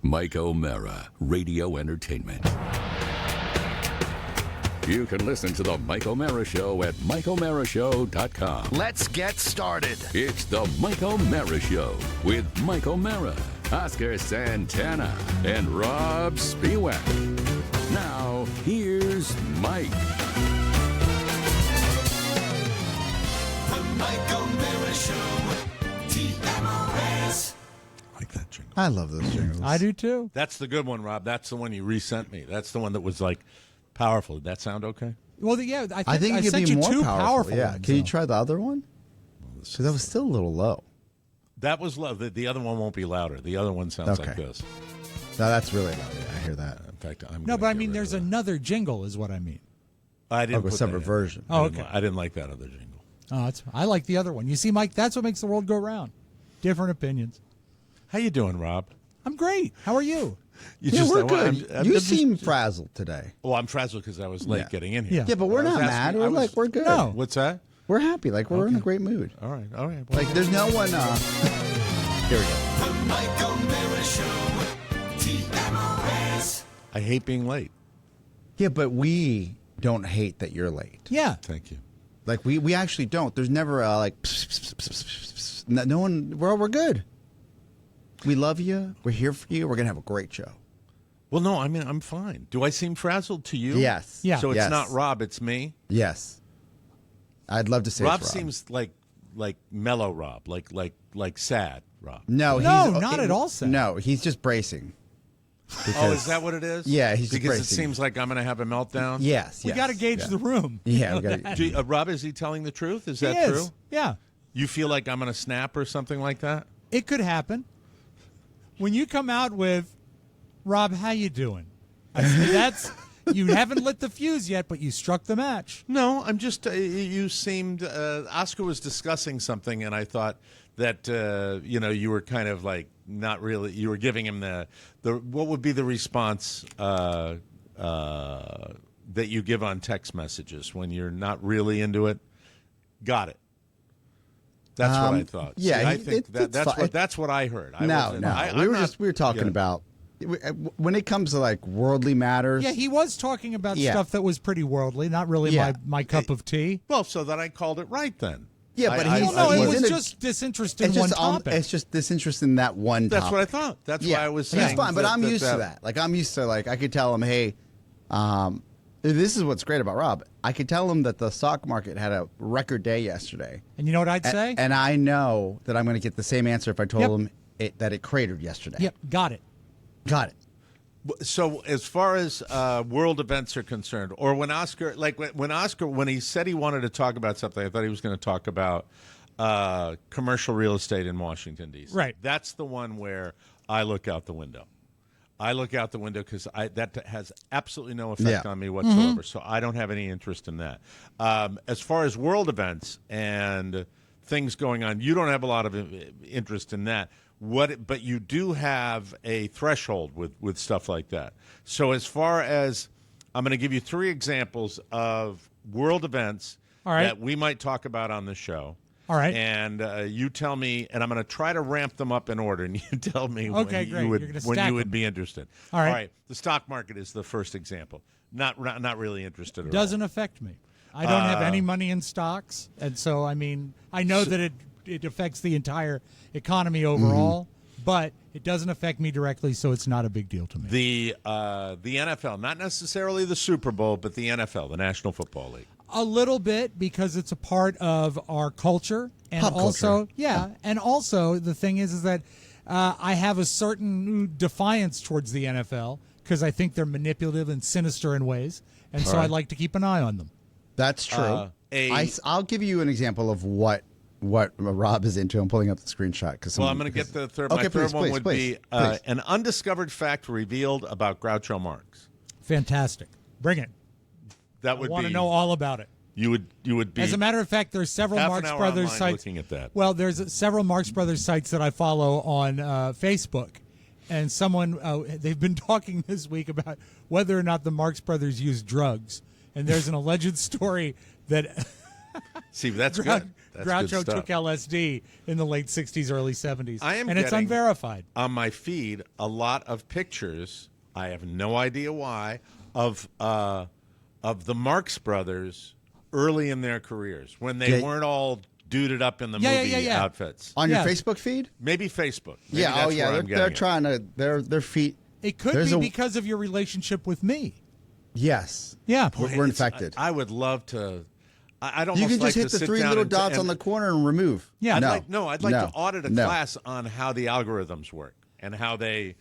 Mike O'Mara, Radio Entertainment. You can listen to the Mike O'Mara Show at MikeO'MaraShow.com. Let's get started. It's the Mike O'Mara Show with Mike O'Mara, Oscar Santana, and Robb Spiewak. Now, here's Mike. The Mike O'Mara Show, TMOS. I like that jingle. I love those jingles. I do too. That's the good one, Rob. That's the one you resent me. That's the one that was like powerful. Did that sound okay? Well, yeah, I think it could sent be you more two powerful. Yeah. ones, Can you though. try the other one? Because that was still a little low. That was low. The other one won't be louder. The other one sounds like Okay. this. No, that's really loud. Yeah, I hear that. In fact, I'm No, gonna but I get mean, rid there's of that. another jingle, is what I mean. I didn't Oh, a put separate that in. version. Oh, I didn't okay. I didn't like that other jingle. Oh, I like the other one. You see, Mike, that's what makes the world go round. Different opinions. How you doing, Rob? I'm great. How are you? You Yeah, we're well, good. I'm You just- seem frazzled today. Well, I'm frazzled because I was late Yeah. getting in here. Yeah. Yeah, but we're I was not asking- mad. I We're was- like, we're good. No. What's that? We're happy. Like, we're in a great mood. All right. Well, Like, there's no one. Here we go. The Mike O'Mara Show, TMOS. I hate being late. Yeah, but we don't hate that you're late. Yeah. Thank you. Like, we actually don't. There's never like, no one. We're good. We love you. We're here for you. We're going to have a great show. Well, no, I mean, I'm fine. Do I seem frazzled to you? Yes. Yeah. So it's Yes. not Rob, it's me? Yes. I'd love to say Rob it's Rob. seems like mellow Rob, like sad Rob. No, No, not at all sad. No, he's just bracing. Oh, Because- is that what it is? Yeah, he's because it bracing. seems like I'm going to have a meltdown. Yes, We got to gauge the room. Yeah, we got to. Rob, is he telling the truth? Is He that is. true? Yeah. You feel like I'm going to snap or something like that? It could happen. When you come out with, Rob, how you doing? I say that's, you haven't lit the fuse yet, but you struck the match. No, I'm just. You seemed. Oscar was discussing something, and I thought that you were kind of like not really. You were giving him the what would be the response that you give on text messages when you're not really into it. Got it. That's what I thought. yeah, See, I think it's fine. that's what I heard. I No, wasn't- no. I- we I'm were not- talking yeah. about when it comes to like worldly matters. Yeah, he was talking about Yeah. stuff that was pretty worldly, not really Yeah. my cup of tea. Well, so that I called it right then. Yeah, but Well, he's no, it he's was in a- just disinterest in it's one just topic. it's just disinterest in that one That's topic. what I thought. That's Yeah, why I was and saying. it's fine, but I'm that- used to that. Like I'm used to like I could tell him, hey, this is what's great about Rob. I could tell him that the stock market had a record day yesterday, And you know what I'd A- say? and I know that I'm going to get the same answer if I told Yep. him that it cratered yesterday. Yep, got it. Got it. So as far as world events are concerned, or when Oscar, when he said he wanted to talk about something, I thought he was going to talk about commercial real estate in Washington, D.C. Right. That's the one where I look out the window. I look out the window because that has absolutely no effect Yeah. on me whatsoever. So I don't have any interest in that. As far as world events and things going on, you don't have a lot of interest in that. But you do have a threshold with stuff like that. So as far as I'm going to give you 3 examples of world events All right. that we might talk about on the show. All right. And you tell me, and I'm going to try to ramp them up in order, and you tell me Okay, when great. you would You're gonna when stack you would them. be interested. All right. The stock market is the first example. Not really interested at Doesn't affect me. I don't have any money in stocks, and so I mean, I know that it affects the entire economy overall, but it doesn't affect me directly, so it's not a big deal to me. The NFL, not necessarily the Super Bowl, but the NFL, the National Football League. A little bit because it's a part of our culture, and Pop also, culture. and also the thing is that I have a certain defiance towards the NFL because I think they're manipulative and sinister in ways, and so I like to keep an eye on them. That's true. a- I'll give you an example of what Rob is into. I'm pulling up the screenshot because Well, I'm going to get the third. My Okay, third please, one please, would please, be please. an undiscovered fact revealed about Groucho Marx. Fantastic. Bring it. That I would want be to know all about it. You would be. As a matter of fact, there's several half an Marx hour Brothers online sites. looking at that. Well, there's several Marx Brothers sites that I follow on Facebook, and someone they've been talking this week about whether or not the Marx Brothers use drugs, and there's an alleged story that See, that's Grou- good. That's Groucho good stuff. took LSD in the late 60s, early 70s. I am and it's getting- unverified. On my feed, a lot of pictures. I have no idea why of the Marx Brothers early in their careers when they Yeah. weren't all duded up in the Yeah, movie yeah. outfits. On Yeah. your Facebook feed? Maybe Facebook. Maybe Yeah. that's Oh, yeah. where They're, I'm getting they're it. trying to. Their feet. It could There's be a- because of your relationship with me. Yes. Yeah. We're infected. I would love to. I'd almost You can like just hit to the sit 3 down little and- dots and- on the corner and remove. Yeah. I'd No. like to audit a No. class on how the algorithms work and how they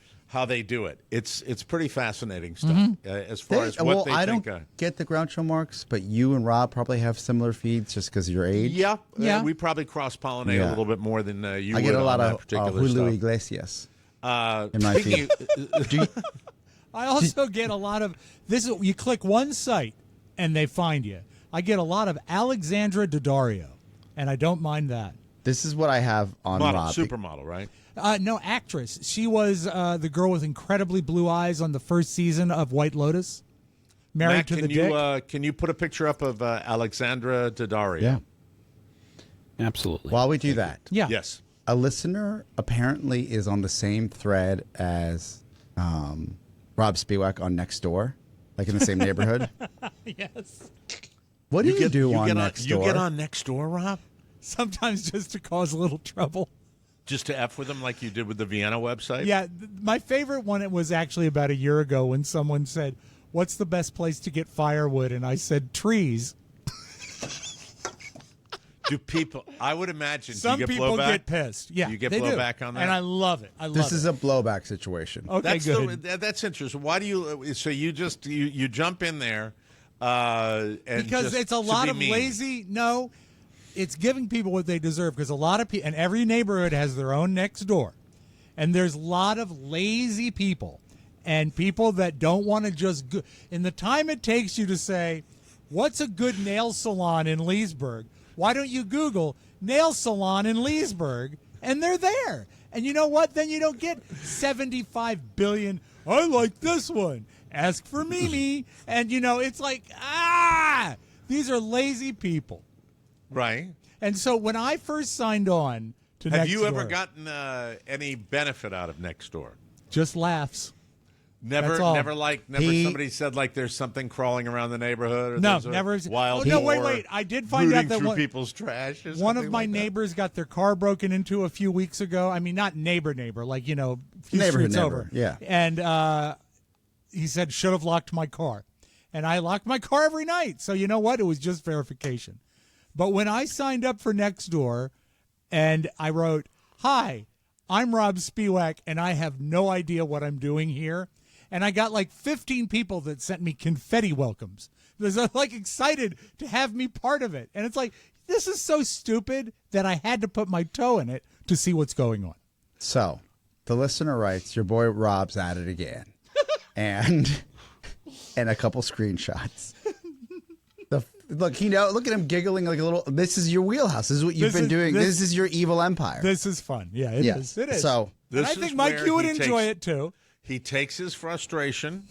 do it. It's pretty fascinating stuff as far as what they I think. don't get the Groucho Marx, but you and Rob probably have similar feeds just because of your age. Yeah, Yeah. we probably cross pollinate a Yeah. little bit more than you. I would get a lot on that of particular Julio stuff. Iglesias Uh, in my speaking feed. Do you- I also get a lot of this. You click one site and they find you. I get a lot of Alexandra Daddario, and I don't mind that. this is what I have on model, Rob. supermodel, right? No, actress. She was the girl with incredibly blue eyes on the first season of White Lotus. Married Matt, to can the you Dick. can you put a picture up of Alexandra Daddario? Yeah. Absolutely. While we do that, Yeah. Yes. a listener apparently is on the same thread as Rob Spiewak on Nextdoor, like in the same neighborhood. Yes. What do you do on get Nextdoor? You get on Nextdoor, Rob? Sometimes just to cause a little trouble. Just to F with them like you did with the Vienna website? Yeah, my favorite one, it was actually about a year ago when someone said, "What's the best place to get firewood?" And I said, "Trees." Do people, I would imagine, Some do you get people blowback? get pissed. Yeah, You get they do. blowback on that? And I love it. I love This it. is a blowback situation. Okay, That's good. that's interesting. Why do you? So you just you jump in there, and Because just it's a to lot be of mean. lazy. No, it's giving people what they deserve. Because a lot of people, and every neighborhood has their own next door, and there's a lot of lazy people, and people that don't want to just go. In the time it takes you to say, "What's a good nail salon in Leesburg?" Why don't you Google nail salon in Leesburg? And they're there. And you know what? Then you don't get 75 billion. I like this one. Ask for Mimi. And, it's like, these are lazy people. right? And so when I first signed on to Have you Nextdoor, ever gotten any benefit out of Nextdoor? just laughs. Never, That's all. never somebody said like there's something crawling around the neighborhood. Or No, there's a never. Wild Oh, no, boar wait. I did find out rooting that through one, people's trash. Or one of something my like that. neighbors got their car broken into a few weeks ago. I mean, not neighbor, like, a few Neighborhood streets neighbor, over. yeah. And he said, should have locked my car. And I locked my car every night. So you know what? It was just verification. But when I signed up for Nextdoor and I wrote, "Hi, I'm Rob Spiewak, and I have no idea what I'm doing here." And I got like 15 people that sent me confetti welcomes. They're like excited to have me part of it. And it's like, this is so stupid that I had to put my toe in it to see what's going on. So, the listener writes, "Your boy Rob's at it again," and a couple screenshots. Look at him giggling like a little. This is your wheelhouse. This is what you've This been is- doing. this- This is your evil empire. This is fun. Yeah, it is. Yeah. It is. So, and I This think is Mike, where you would he enjoy takes- it too. He takes his frustration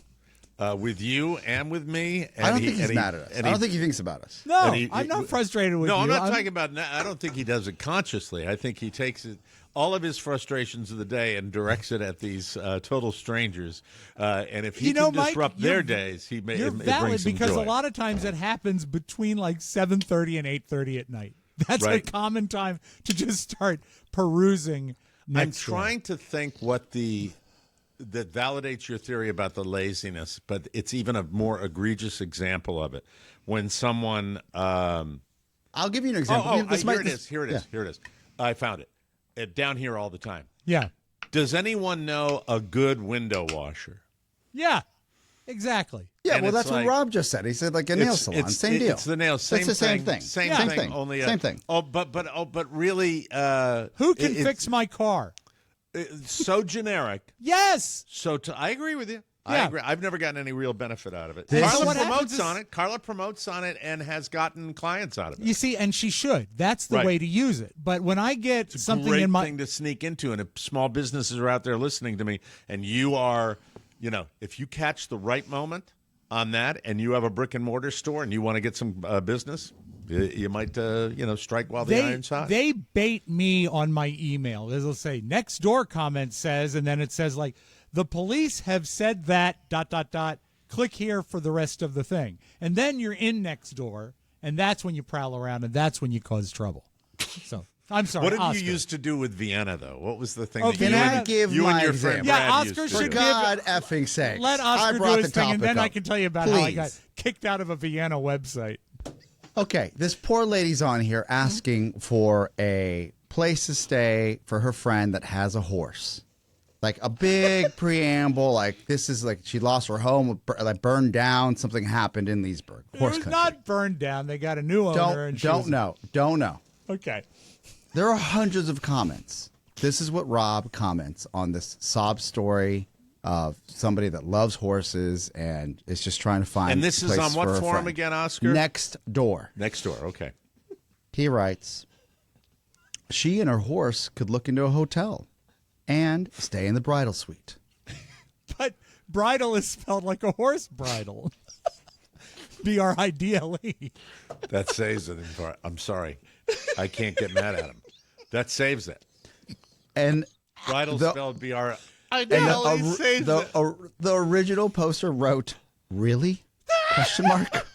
with you and with me. And I don't think he's and mad at us. and I don't think he thinks about us. No, and he- I'm not frustrated with No, you. I'm not talking about. I don't think he does it consciously. I think he takes all of his frustrations of the day and directs it at these total strangers. And if he can Mike, disrupt their days, he may. You're it valid brings him because joy. a lot of times it happens between like 7:30 and 8:30 at night. That's Right. a common time to just start perusing. I'm Nextdoor. trying to think what that validates your theory about the laziness, but it's even a more egregious example of it when someone. I'll give you an example. Here might- it is. Here it is. yeah. Here it is. I found it. Down here all the time. Yeah, Does anyone know a good window washer? yeah, exactly. Yeah, And well, it's that's like- what Rob just said. He said like a nail salon. Same deal. It's the nail. Same That's the same thing. Same Same thing. thing. Only Same thing. But really, Who can fix my car? It's so generic. Yes. I agree with you. I Yeah. agree. I've never gotten any real benefit out of it. And so Carla what happens promotes is- on it. Carla promotes on it and has gotten clients out of it. You see, and she should. That's the Right. way to use it. But when I get something Great in my thing to sneak into, and if small businesses are out there listening to me, and you are, if you catch the right moment on that, and you have a brick and mortar store, and you want to get some business, You might, strike while the iron's hot. They bait me on my email. They'll say, next door comment says, and then it says, like, the police have said that, ... Click here for the rest of the thing. And then you're in next door, and that's when you prowl around, and that's when you cause trouble. So, I'm sorry, What did Oscar. you used to do with Vienna, though? What was the thing Oh, that Can you I and, give you my and your friend example? Yeah, Brad Oscar used to should do? give- God effing sakes. Let I Oscar brought do his the thing, and then topic I up. can tell you about how I got Please. kicked out of a Vienna website. Okay, this poor lady's on here asking for a place to stay for her friend that has a horse. Like a big preamble, like this is like she lost her home, like burned down, something happened in Leesburg. It Horse was country. not burned down. They got a new owner. And she was- Don't know. Okay. There are hundreds of comments. This is what Rob comments on this sob story of somebody that loves horses and is just trying to find. And this is places on what for her forum friend. again, Oscar? Next door. Next door, okay. He writes, she and her horse could look into a hotel and stay in the bridal suite. But bridal is spelled like a horse bridle. BRIDLE. That saves it. I'm sorry. I can't get mad at him. That saves it. And Bridal The- spelled BR. I and know, it saves it. the original poster wrote, really? Question mark.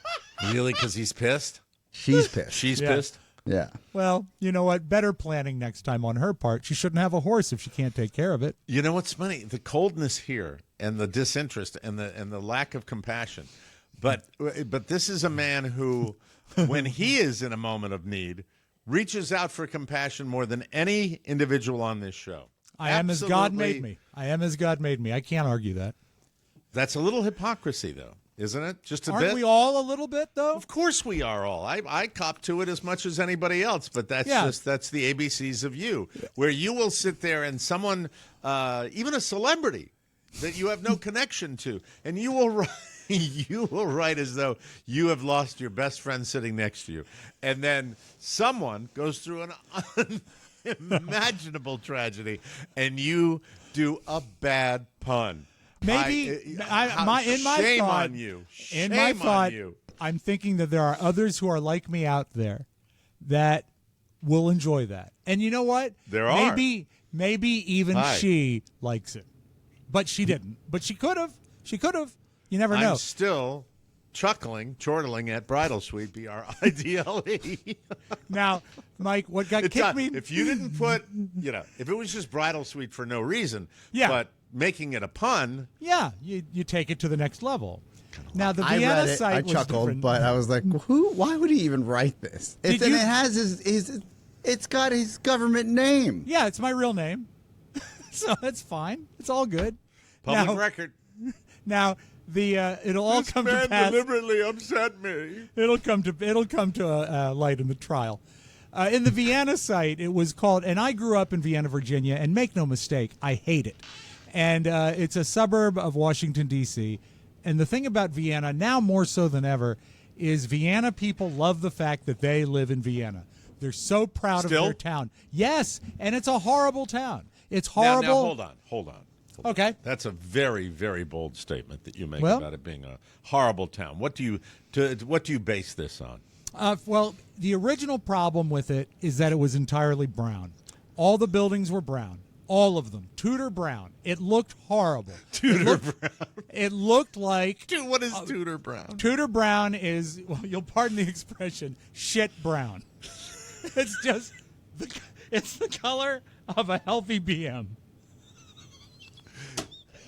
Really, because he's pissed? She's pissed. She's Yeah. pissed? Yeah. Well, you know what? Better planning next time on her part. She shouldn't have a horse if she can't take care of it. You know what's funny? The coldness here and the disinterest and the lack of compassion. But this is a man who, when he is in a moment of need, reaches out for compassion more than any individual on this show. I am as God made Absolutely. me. I am as God made me. I can't argue that. That's a little hypocrisy, though, isn't it? Just a Aren't bit. we all a little bit, though? Of course we are all. I cop to it as much as anybody else, but that's Yeah. that's the ABCs of you, where you will sit there and someone, even a celebrity that you have no connection to, and you will write, you will write as though you have lost your best friend sitting next to you, and then someone goes through an unimaginable tragedy, and you do a bad pun. Maybe in my shame thought, on you. in Shame my on thought, you. I'm thinking that there are others who are like me out there that will enjoy that. And you know what? There are. Maybe even Hi. she likes it, but she didn't. But she could have. She could have. You never know. I'm still chortling at Bridal Suite, BRIDLE. Now, Mike, what got It's kicked not- me? if you didn't put, if it was just Bridal Suite for no reason, Yeah. but making it a pun, Yeah, you take it to the next level. Now the I Vienna read it. site I was chuckled, different. but I was like, "Who? Why would he even write this?" Did And you- it has it's got his government name. Yeah, it's my real name, so that's fine. It's all good. public now, record. Now the it'll all come to pass. deliberately upset me. It'll come to light in the trial. In the Vienna site, it was called, and I grew up in Vienna, Virginia, and make no mistake, I hate it. And it's a suburb of Washington, D.C. And the thing about Vienna, now more so than ever, is Vienna people love the fact that they live in Vienna. They're so proud Still? of their town. Yes, and it's a horrible town. It's Now, horrible. hold on. Okay. That's a very, very bold statement that you make Well- about it being a horrible town. What do you base this on? Well, the original problem with it is that it was entirely brown. All the buildings were brown. All of them. Tudor brown. It looked horrible. Tudor brown. It looked like Dude, what is Tudor brown? Tudor brown is, well, you'll pardon the expression, shit brown. It's just, it's the color of a healthy BM.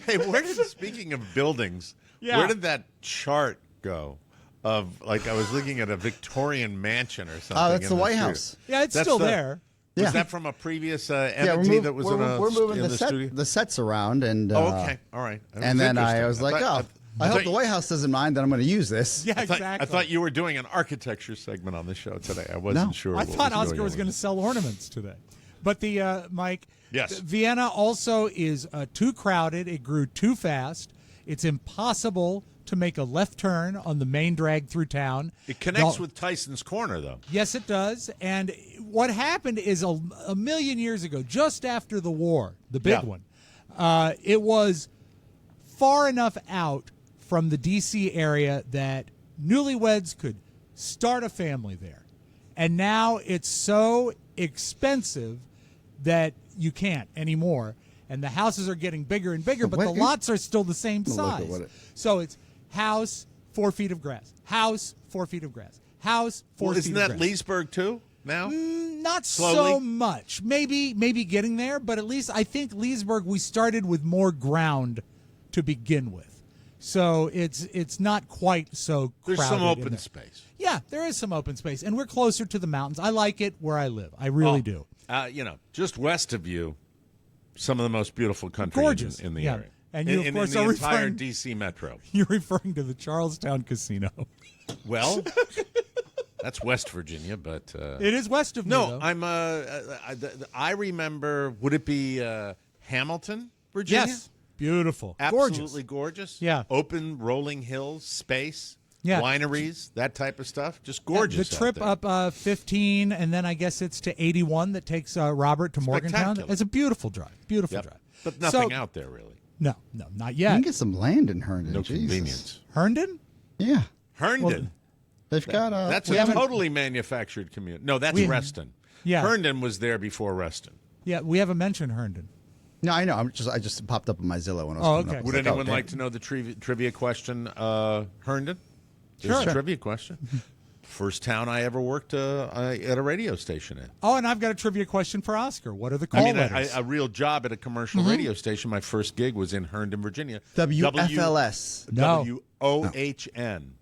Hey, speaking of buildings, Yeah. where did that chart go? Of, like, I was looking at a Victorian mansion or something. Oh, that's in the White studio. House. Yeah, it's That's still the- there. Was Yeah. that from a previous Yeah, entity that was we're moving in the studio? the sets around, and Oh, okay, all right. That And was then I interesting. was like, thought- I hope thought the you- White House doesn't mind that I'm going to use this. Yeah, I thought, exactly. I thought you were doing an architecture segment on the show today. I wasn't No. sure. I what thought Oscar was on. going to sell ornaments today. But the Mike, Yes. Vienna also is too crowded. It grew too fast. It's impossible to make a left turn on the main drag through town. It connects No- with Tyson's Corner, though. Yes, it does. And what happened is a million years ago, just after the war, the big Yeah. one, it was far enough out from the D.C. area that newlyweds could start a family there. And now it's so expensive that you can't anymore. And the houses are getting bigger and bigger, but the lots are still the same size. So it's house, 4 feet of grass. House, 4 feet of grass. House, 4 feet of grass. Isn't that Leesburg too now? Not Slowly? so much. Maybe getting there, but at least I think Leesburg, we started with more ground to begin with. So it's not quite so crowded. There's some open space. Yeah, there is some open space, and we're closer to the mountains. I like it where I live. I really do. Just west of you, some of the most beautiful country Gorgeous. in the Yeah. area. And you, of in course, the are entire referring- D.C. metro. You're referring to the Charlestown Casino. Well, that's West Virginia, but It is west of me, no, though. I'm. I remember. Would it be Hamilton, Virginia? Yes. Beautiful. Absolutely gorgeous. Yeah. Open rolling hills, space. Yeah. Wineries, that type of stuff. Just gorgeous. The trip out there. up 15, and then I guess it's to 81 that takes Robert to Morgantown. Spectacular. It's a beautiful drive. Beautiful Yep. drive. But nothing So- out there really. No, not You yet. can get some land in Herndon. No Jesus. convenience. Herndon? Yeah. Herndon. They've got That's we a haven't- totally manufactured community. No, that's We- Reston. Yeah. Herndon was there before Reston. Yeah, we haven't mentioned Herndon. No, I know. I just popped up on my Zillow when I was Oh, coming okay. up. Would It's anyone damn. like to know the trivia question? Herndon? Sure. There's a trivia question. First town I ever worked at a radio station in. Oh, and I've got a trivia question for Oscar. What are the call letters? a real job at a commercial radio station. My first gig was in Herndon, Virginia. WFLS. No. WOHN.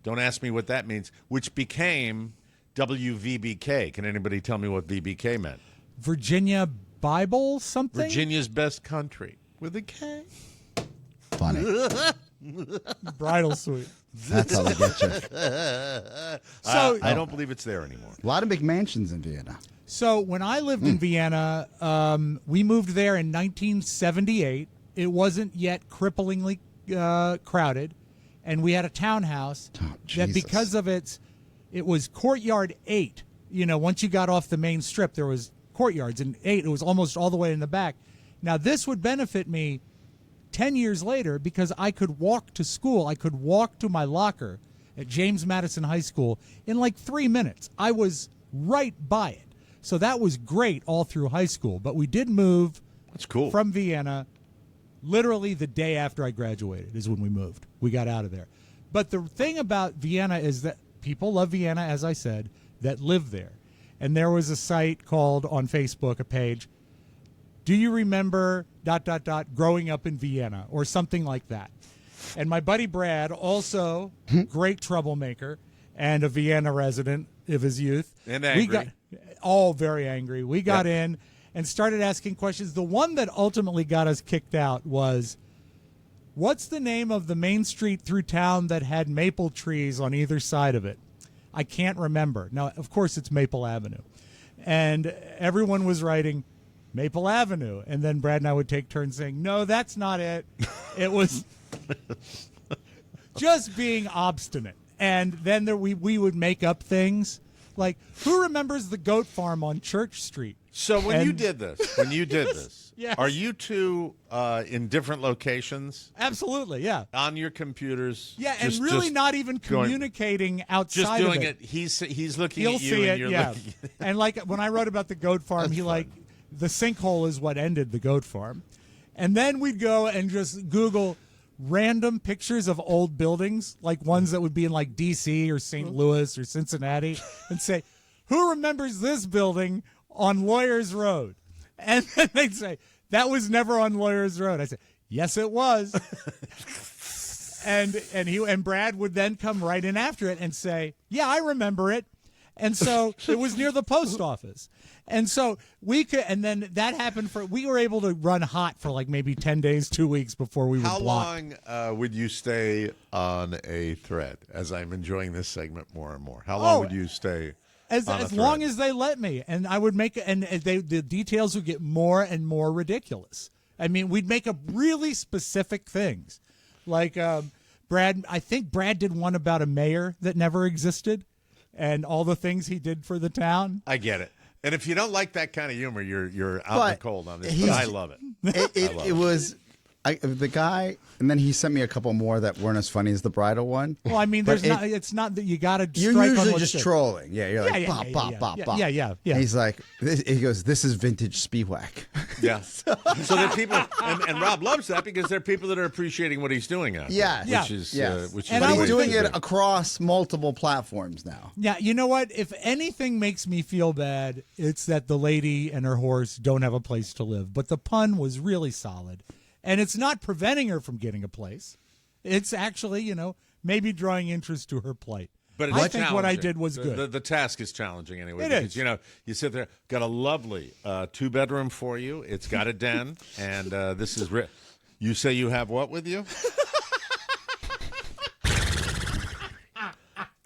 Don't ask me what that means, which became WVBK. Can anybody tell me what VBK meant? Virginia Bible something? Virginia's best country with a K. Funny. Bridal suite. That's how they get you. So, I don't believe it's there anymore. A lot of big mansions in Vienna. So when I lived in Vienna, we moved there in 1978. It wasn't yet cripplingly crowded, and we had a townhouse Oh, that Jesus. because of it was Courtyard 8. You know, once you got off the main strip, there was courtyards, and 8, it was almost all the way in the back. Now, this would benefit me 10 years later because I could walk to school. I could walk to my locker at James Madison High School in like 3 minutes. I was right by it. So that was great all through high school. But we did move That's cool. from Vienna literally the day after I graduated is when we moved. We got out of there. But the thing about Vienna is that people love Vienna, as I said, that live there. And there was a site called on Facebook, a page, do you remember ... growing up in Vienna or something like that? And my buddy Brad, also great troublemaker and a Vienna resident of his youth. And We angry. got all very angry. We got in and started asking questions. The one that ultimately got us kicked out was, what's the name of the main street through town that had maple trees on either side of it? I can't remember. Now, of course, it's Maple Avenue. And everyone was writing Maple Avenue. And then Brad and I would take turns saying, no, that's not it. It was just being obstinate. And then we would make up things like, who remembers the goat farm on Church Street? So when you did this, Yes. are you two in different locations Absolutely, yeah. on your computers? Yeah, and really not even going- communicating outside Just doing of it. He's looking He'll at you, see and it, you're yeah. looking. And like when I wrote about the goat farm, he like, the sinkhole is what ended the goat farm. And then we'd go and just Google random pictures of old buildings, like ones that would be in like D.C. or St. Louis or Cincinnati, and say, who remembers this building on Lawyers Road? And then they'd say, that was never on Lawyers Road. I said, yes, it was. and Brad would then come right in after it and say, yeah, I remember it. And so it was near the post office. And so we could, and then that happened we were able to run hot for like maybe 10 days, 2 weeks before we were How blocked. long would you stay on a thread? As I'm enjoying this segment more and more, how long would you stay? As on a long thread? as they let me, and I would make the details would get more and more ridiculous. I mean, we'd make up really specific things, like Brad. I think Brad did one about a mayor that never existed, and all the things he did for the town. I get it. And if you don't like that kind of humor, you're out in the But cold on this. But he's- I love it. It was the guy, and then he sent me a couple more that weren't as funny as the bridal one. Well, I mean, But it's not that you got to. You're strike on usually what's just good. trolling. Yeah, you're like, Yeah, bop, yeah, bop, yeah, bop, yeah, bop. yeah. And he's like, he goes, this is vintage Spiewak. Yeah. So there are people, and Rob loves that because there are people that are appreciating what he's doing out there. Yes. Which is, Yes. which is And the I But way he's it doing should it be. across multiple platforms now. Yeah, you know what? If anything makes me feel bad, it's that the lady and her horse don't have a place to live. But the pun was really solid. And it's not preventing her from getting a place. It's actually, maybe drawing interest to her plight. But it's I think what I challenging. did was good. The task is challenging anyway. It because, is. You sit there, got a lovely 2-bedroom for you. It's got a den, and this is. You say you have what with you?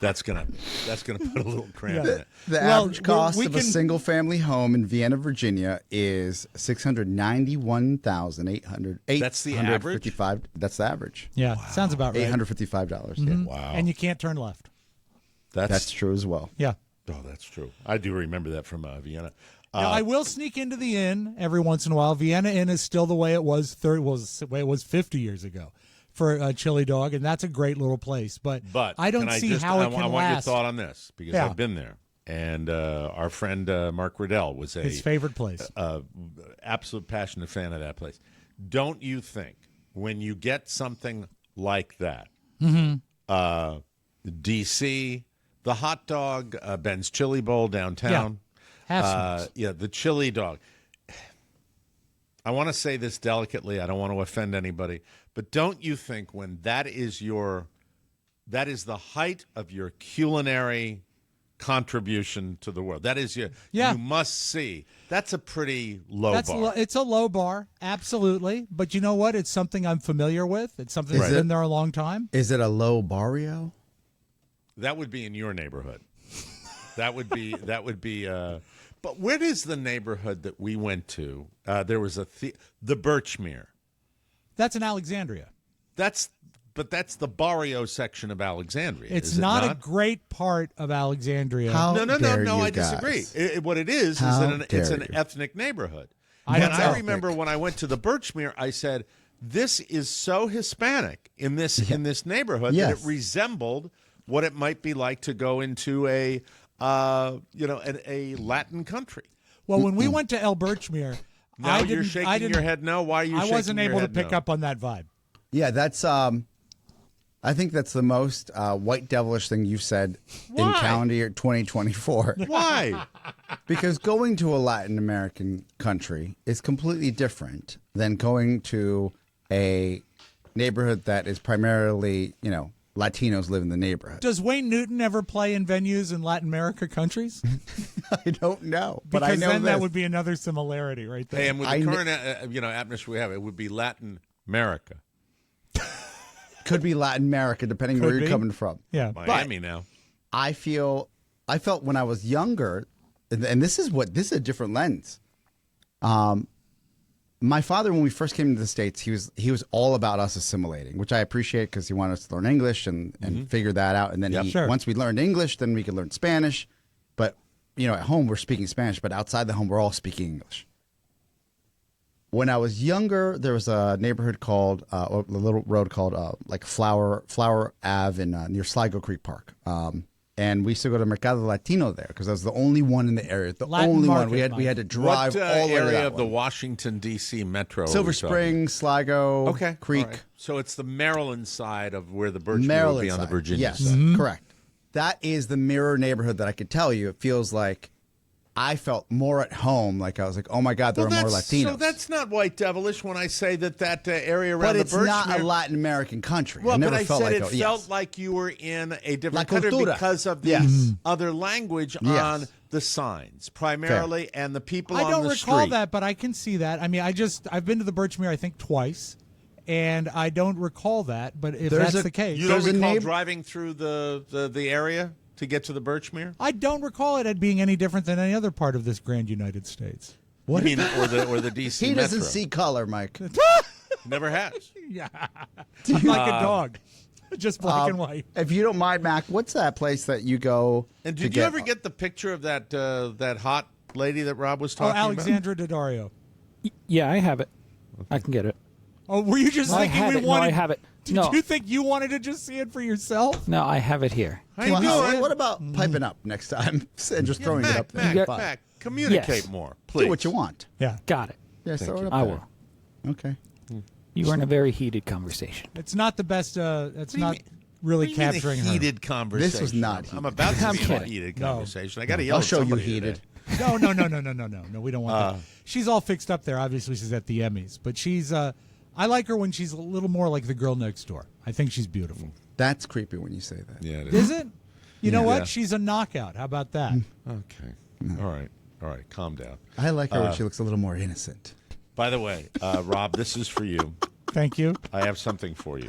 That's gonna put a little cramp in it. The Well, average cost we of a can- single-family home in Vienna, Virginia, is $691,800. That's the average? That's the average. Yeah, sounds about right. $855. Yeah. Wow, And you can't turn left. That's true as well. Yeah. oh, that's true. I do remember that from Vienna. Now, I will sneak into the inn every once in a while. Vienna Inn is still the way it was. The way it was 50 years ago for a chili dog, and that's a great little place. But I don't see how it can I want last. your thought on this because Yeah. I've been there, and our friend Mark Riddell was His favorite place. absolute passionate fan of that place. Don't you think when you get something like that, DC, the hot dog, Ben's Chili Bowl downtown, Have some. the chili dog. I want to say this delicately. I don't want to offend anybody, but don't you think when that is the height of your culinary contribution to the world? That is you must see. That's a pretty low bar. It's a low bar, absolutely. But you know what? It's something I'm familiar with. It's something Is that's it- been there a long time. Is it a low barrio? That would be in your neighborhood. That would be. But where is the neighborhood that we went to? There was the Birchmere. That's in Alexandria. That's the barrio section of Alexandria. It's is it not a great part of Alexandria. How No. dare you I guys. disagree. What it is How that it's an dare you. ethnic neighborhood. I And don't I know. remember when I went to the Birchmere, I said, "This is so Hispanic in this neighborhood that Yes. it resembled what it might be like to go into a Latin country." Well, when we went to El Birchmere, Now I you're didn't. shaking your head no. Why are you? I shaking wasn't your able to head pick no? up on that vibe. Yeah, that's I think that's the most white devilish thing you've said in Why? calendar year 2024. Why? Because going to a Latin American country is completely different than going to a neighborhood that is primarily, Latinos live in the neighborhood. Does Wayne Newton ever play in venues in Latin America countries? I don't know, but Because I know then this. that would be another similarity right there. Hey, and with I the kn- current atmosphere we have, it would be Latin America, Could be Latin America, depending where Could you're be. coming from. Yeah. Miami now. I felt when I was younger, and this is a different lens. My father, when we first came to the States, he was all about us assimilating, which I appreciate because he wanted us to learn English and figure that out. And then Yep. Sure. once we learned English, then we could learn Spanish. But at home we're speaking Spanish, but outside the home we're all speaking English. When I was younger, there was a neighborhood called, or a little road called, like Flower Ave near Sligo Creek Park. And we used to go to Mercado Latino there because I was the only one in the area. The Latin only one. market, We had to What drive all the way to area that of the one. Washington D.C. metro? are Silver we talking? Springs, Sligo, Okay, Creek, all right. So it's the Maryland side of where the Birchmere would Maryland be on the side. Virginia Yes, side. correct. That is the mirror neighborhood that I could tell you. It feels like I felt more at home. Like I was like, oh my God, there are more Latinos. So that's not white devilish when I say that area around but the it's Birchmere. not a Latin American country. Well, I never but I felt said like it yes. felt like you were in a different La country cultura. because of the Yes. other language Yes. on the signs, primarily, and the people I on don't the recall street. that, but I can see that. I mean, I've been to the Birchmere, I think, twice, and I don't recall that. But if There's that's a- the case, You don't There's a recall neighbor- driving through the area to get to the Birchmere? I don't recall it as being any different than any other part of this grand United States. What? You mean, or the D.C. He doesn't metro? see color, Mike. Never has. Yeah, I'm like a dog, just black and white. If you don't mind, Mac, what's that place that you go? And to did you ever get the picture of that hot lady that Rob was Oh, talking about? Alexandra Daddario. Yeah, I have it. I can get it. Oh, were you just I thinking have we it. wanted? No, I have it. Did No. you think you wanted to just see it for yourself? No, I have it here. How you Well, doing? what about piping up next time and just throwing it up there? Mac, Fine. Mac, communicate Yes. more, please. Do what you want. Yeah. Got it. Yeah, throw it up I there. will. Okay. You were in a very heated conversation. It's not the best. It's What do you not mean- really what do you mean a capturing heated conversation. This was not I'm heated. about to I'm be in a kidding. heated No. conversation. I got to yell I'll at show you somebody heated. today. her. No. We don't want that. She's all fixed up there. Obviously, she's at the Emmys, but she's. I like her when she's a little more like the girl next door. I think she's beautiful. That's creepy when you say that. Yeah, it is. Is it? You know Yeah. what? She's a knockout. How about that? Okay. All right. Calm down. I like her when she looks a little more innocent. By the way, Rob, this is for you. Thank you. I have something for you.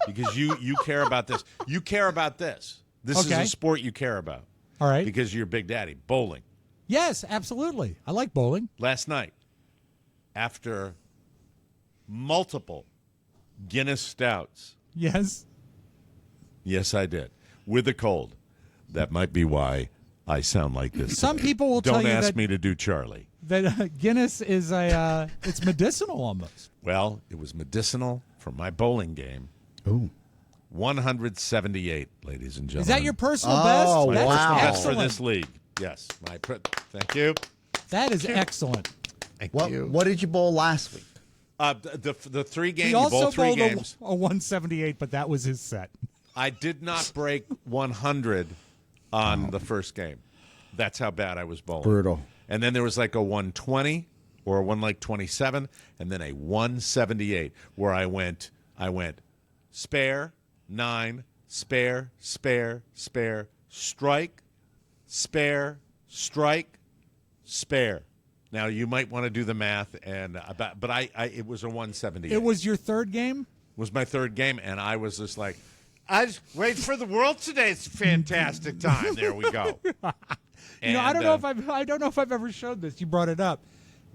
Because you care about this. You care about this. This Okay. is a sport you care about. All right. Because you're Big Daddy. Bowling. Yes, absolutely. I like bowling. Last night, after multiple Guinness stouts, Yes. yes, I did, with a cold. That might be why I sound like this. Some today. people will Don't tell you ask that- me to do Charlie. That Guinness is it's medicinal almost. Well, it was medicinal for my bowling game. Ooh. 178, ladies and gentlemen. Is that your personal Oh, best? my That's wow. personal best for excellent. this league? Yes. Thank you. That is excellent. Thank What, you. what did you bowl last week? The three games, He you also bowled three bowled games. a 178, but that was his set. I did not break 100 on the first game. That's how bad I was bowling. Brutal. And then there was like a 120 or a 127, and then a 178 where I went spare, 9, spare, spare, spare, strike, spare, strike, spare. Now you might want to do the math, and but I it was a 178. It was your third game? Was my third game, and I was just like, I just wait for the world today. It's a fantastic time. There we go. You know, I don't know if I've ever showed this. You brought it up.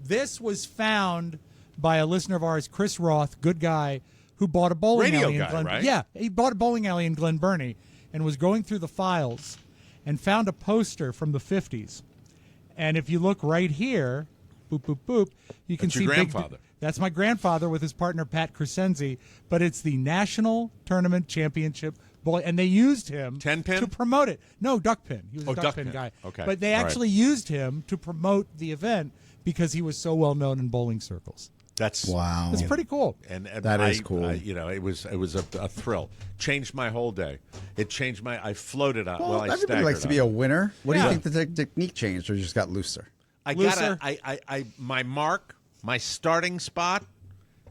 This was found by a listener of ours, Chris Roth, good guy, who bought a bowling Radio alley guy, in Glen. right? Yeah, he bought a bowling alley in Glen Burnie and was going through the files and found a poster from the 50s. And if you look right here, boop boop boop, you can That's see your big- grandfather. That's my grandfather with his partner Pat Crescenzi, but it's the National Tournament Championship bowling, and they used him 10-pin? to promote it. No, duck pin. He was a Oh, duck duck pin pin. guy. Okay. But they All right. actually used him to promote the event because he was so well known in bowling circles. That's Wow. It's pretty cool. And That I, is cool. it was a thrill. Changed my whole day. It changed my. I floated out. Well, I everybody staggered likes to be up. a winner. What Yeah. do you think the technique changed or just got looser? I Looser. got my mark, my starting spot,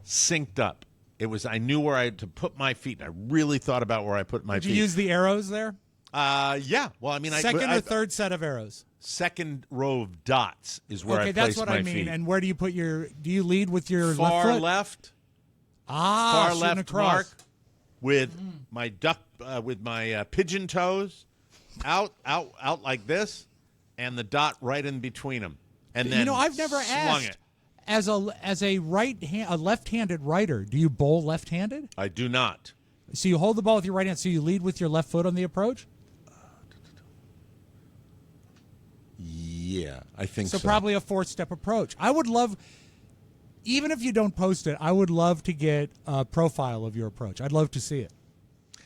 synced up. It was. I knew where I had to put my feet. And I really thought about where I put my Did feet. you use the arrows there? Yeah. Well, I mean, Second I or third set of arrows? second row of dots is where Okay, I that's placed what my I mean. feet. And where do you put your? Do you lead with your Far left foot? left. Ah, Far shooting left across. mark with my duck with my pigeon toes out like this, and the dot right in between them. And then You know, I've never swung asked. it. As a left-handed writer, do you bowl left-handed? I do not. So you hold the ball with your right hand. So you lead with your left foot on the approach. Yeah, I think So so. probably a four-step approach. I would love, even if you don't post it, I would love to get a profile of your approach. I'd love to see it.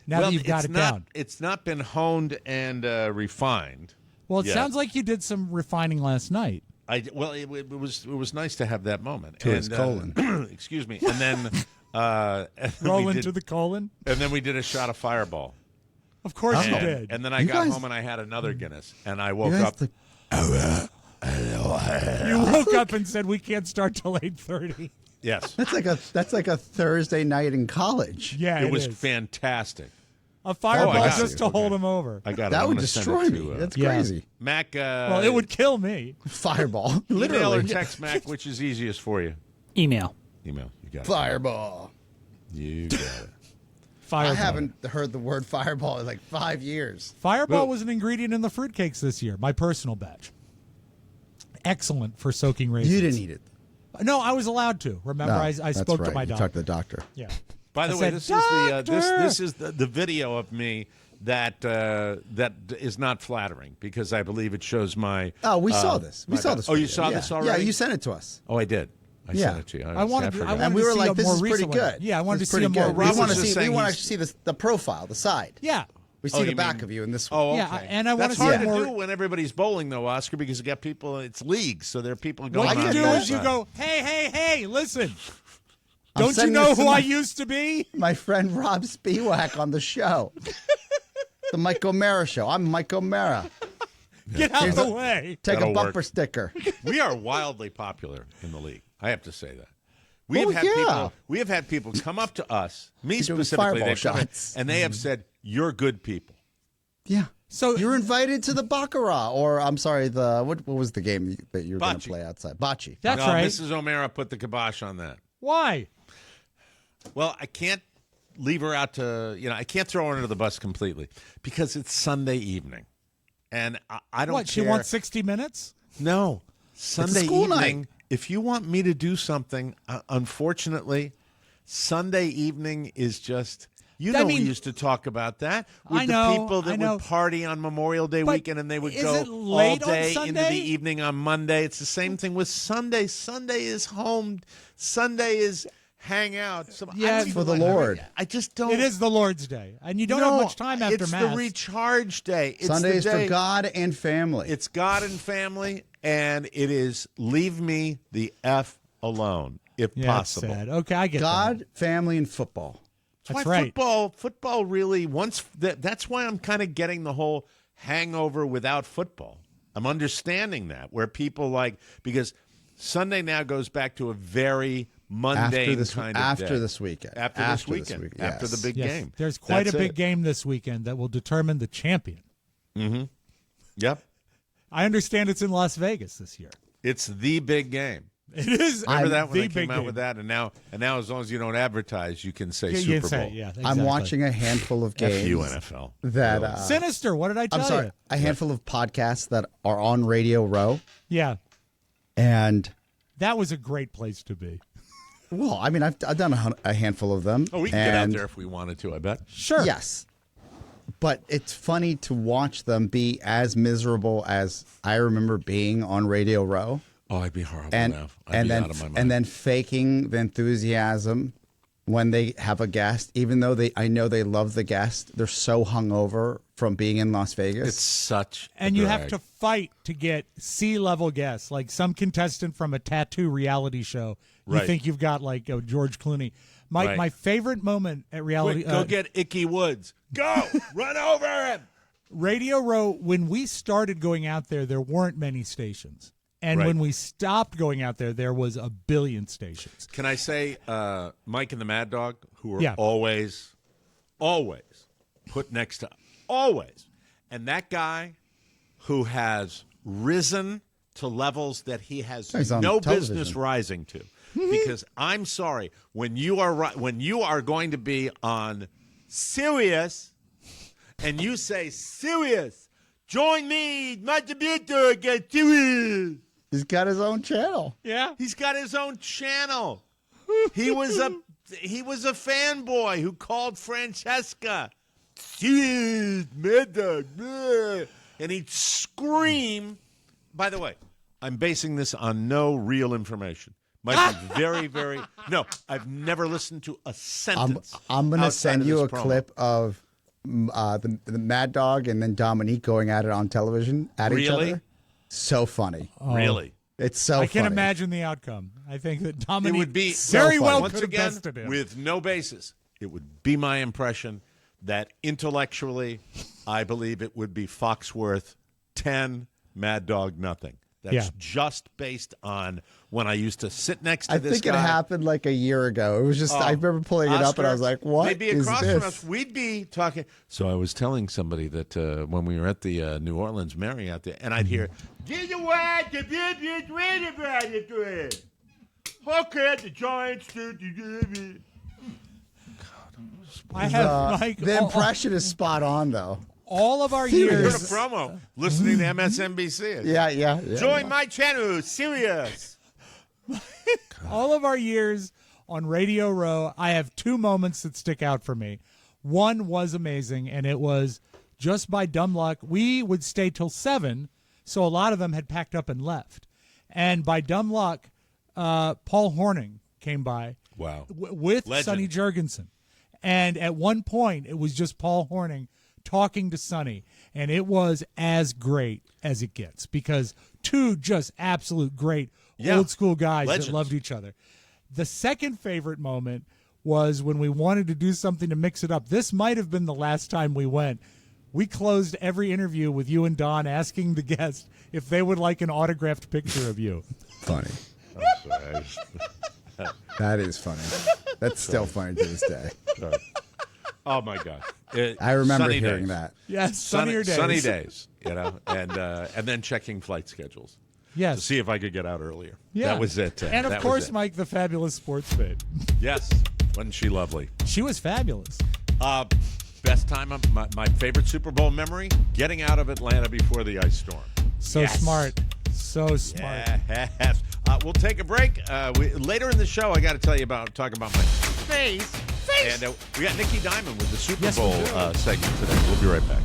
Now well, that you've got it's it not, down. It's not been honed and refined. Well, it yet. sounds like you did some refining last night. It was nice to have that moment. To his colon. Excuse me. And then and then Roll we into did- the colon. and then we did a shot of Fireball. Of course you And, did. and then I You got guys- home and I had another Guinness, and I woke You guys up. You woke up and said we can't start till 8:30. Yes, That's like a Thursday night in college. Yeah, it was is. fantastic. A fireball Oh, I got just it. to hold Okay. him over. I got it. That I'm would gonna send destroy it me. to, That's Yeah. crazy. Mac. Well, it would kill me. Fireball. Email or Literally. text Mac, which is easiest for you? Email. Email. You got it. Fireball. You got it. Fireball. I haven't heard the word fireball in like 5 years. Fireball Look. was an ingredient in the fruitcakes this year. My personal batch. Excellent for soaking raisins. You didn't eat it. No, I was allowed to. Remember, No, I that's spoke right. to my You doctor. talked to the doctor. Yeah. By the I way, said, this is the "Doctor!" this is the video of me that that is not flattering because I believe it shows my. Oh, we saw this. We my saw back. this. Oh, you video. saw Yeah. this already? Yeah, you sent it to us. Oh, I did. I Yeah. sent it to you. I wanted to- I forgot. wanted And we to were see like, a this more is pretty recent one. good. Yeah, I wanted This to is see a pretty more good. We recent want to was just see. We saying want to he's- see the profile, the side. Yeah. We Oh, see the you back mean- of you in this one. Oh, okay. Yeah, and I wanna That's see hard a more- to do when everybody's bowling, though, Oscar, because you got people. It's leagues, so there are people going. What on you do the is you outside. go, hey, listen. I'm Don't you sending know this to who I my- used to be? My friend Robb Spiewak on the show. The Mike O'Mara Show. I'm Mike O'Mara. Get out the way. Take That'll a bumper work. sticker. We are wildly popular in the league. I have to say that. We Oh, have had yeah. people. We have had people come up to us, me You're doing specifically, fireball they've come in, shots. and they have said, "You're good people." Yeah. So You're invited to the Baccarat, or I'm sorry, the what was the game that you were going to Bocce. play outside? Bocce. that's No, right. Mrs. O'Mara put the kibosh on that. Why? Well, I can't leave her out to, I can't throw her under the bus completely because it's Sunday evening. And I don't What? care. She wants 60 minutes? No. Sunday school evening, night. if you want me to do something, unfortunately, Sunday evening is just, we used to talk about that with I know, the people I that know. would party on Memorial Day But weekend and they would is go it all late on day into Sunday? the evening on Monday. It's the same thing with Sunday. Sunday is home. Sunday is hang out. So Yeah, I don't it's for even the like- Lord. I just don't. It is the Lord's Day, and you don't No, have much time after it's Mass. the recharge day. It's Sunday the is day. for God and family. It's God and family, and it is leave me the F alone, if yeah, possible. It's sad. Okay, I get God, that. family, and football. That's why right. Football really that's why I'm kind of getting the whole hangover without football. I'm understanding that where people because Sunday now goes back to a very mundane kind of after day. this weekend. After this weekend. After the big Yes. game. There's quite That's a big it. game this weekend that will determine the champion. Yep. I understand it's in Las Vegas this year. It's the big game. It is. Remember that when the they came big out game. with that, and now as long as you don't advertise, you can say You Super can say, Bowl. yeah, I'm exactly. watching a handful of games F you, NFL. that Sinister. What did I tell I'm sorry, you? a handful of podcasts that are on Radio Row, Yeah, and that was a great place to be. well, I mean, I've done a handful of them. Oh, we can get out and- there if we wanted to, I bet. Sure. Yes. But it's funny to watch them be as miserable as I remember being on Radio Row. Oh, I'd be horrible And now. I'd be out of my mind. and then faking the enthusiasm when they have a guest, even though I know they love the guest, they're so hungover from being in Las Vegas. it's such a And you have drag. to fight to get C-level guests, like some contestant from a tattoo reality show. You Right. think you've got like George Clooney. My Right. my favorite moment at reality Quick, go get Icky Woods. Go! Run over him! Radio Row. When we started going out there weren't many stations, and Right. when we stopped going out there was a billion stations. Can I say Mike and the Mad Dog, who are Yeah. always put next to always. And that guy who has risen to levels that he has He's on no television. business rising to. Because I'm sorry, when you are going to be on Sirius and you say, Sirius, join me, Matabito against Sirius. He's got his own channel. Yeah. He's got his own channel. He was a fanboy who called Francesca. Serious, Mad Dog, blah," and he'd scream. By the way, I'm basing this on no real information. Might be very, very. No, I've never listened to a sentence. I'm going to outside send of you this a promo. clip of the Mad Dog and then Dominique going at it on television at each Really? other. So funny. Really? It's so I can funny. imagine the outcome. I think that It Dominique would be very so well funny. once could have again bested him. with no basis. It would be my impression that intellectually, I believe it would be Foxworth 10, Mad Dog nothing. That's Yeah. just based on when I used to sit next to I this think guy. it happened like a year ago. It was just I remember pulling it up and I was like, "What They'd be is across this?" from us. We'd be talking. So I was telling somebody that when we were at the New Orleans Marriott there, and I'd hear, "Did you watch the Buick win about it? Okay, the Giants did." I have Mike. The all- impression is spot on, though. all of our You heard a years. promo listening to MSNBC. Yeah. Join my channel, serious. All of our years on Radio Row, I have two moments that stick out for me. One was amazing, and it was just by dumb luck. We would stay till 7, so a lot of them had packed up and left. And by dumb luck, Paul Hornung came by. Wow. With Legend. Sonny Jurgensen. And at one point, it was just Paul Hornung talking to Sonny. And it was as great as it gets because two just absolute great old school guys Legends. that loved each other. The second favorite moment was when we wanted to do something to mix it up. This might have been the last time we went. We closed every interview with you and Don asking the guest if they would like an autographed picture of you. Funny. I'm sorry. That is funny. That's still funny to this day. Oh my God! I remember Sunny hearing days. that. Yes, sunnier days. Sunny days, and then checking flight schedules Yes. to see if I could get out earlier. Yeah. That was it. And of That was course, it. Mike, the fabulous sports babe. Yes, wasn't she lovely? She was fabulous. Best time of my favorite Super Bowl memory: getting out of Atlanta before the ice storm. So smart. So smart. Yes. We'll take a break. Later in the show, I got to talk about my face. And we got Nicky Diamond with the Super Yes, we Bowl do. segment today. We'll be right back.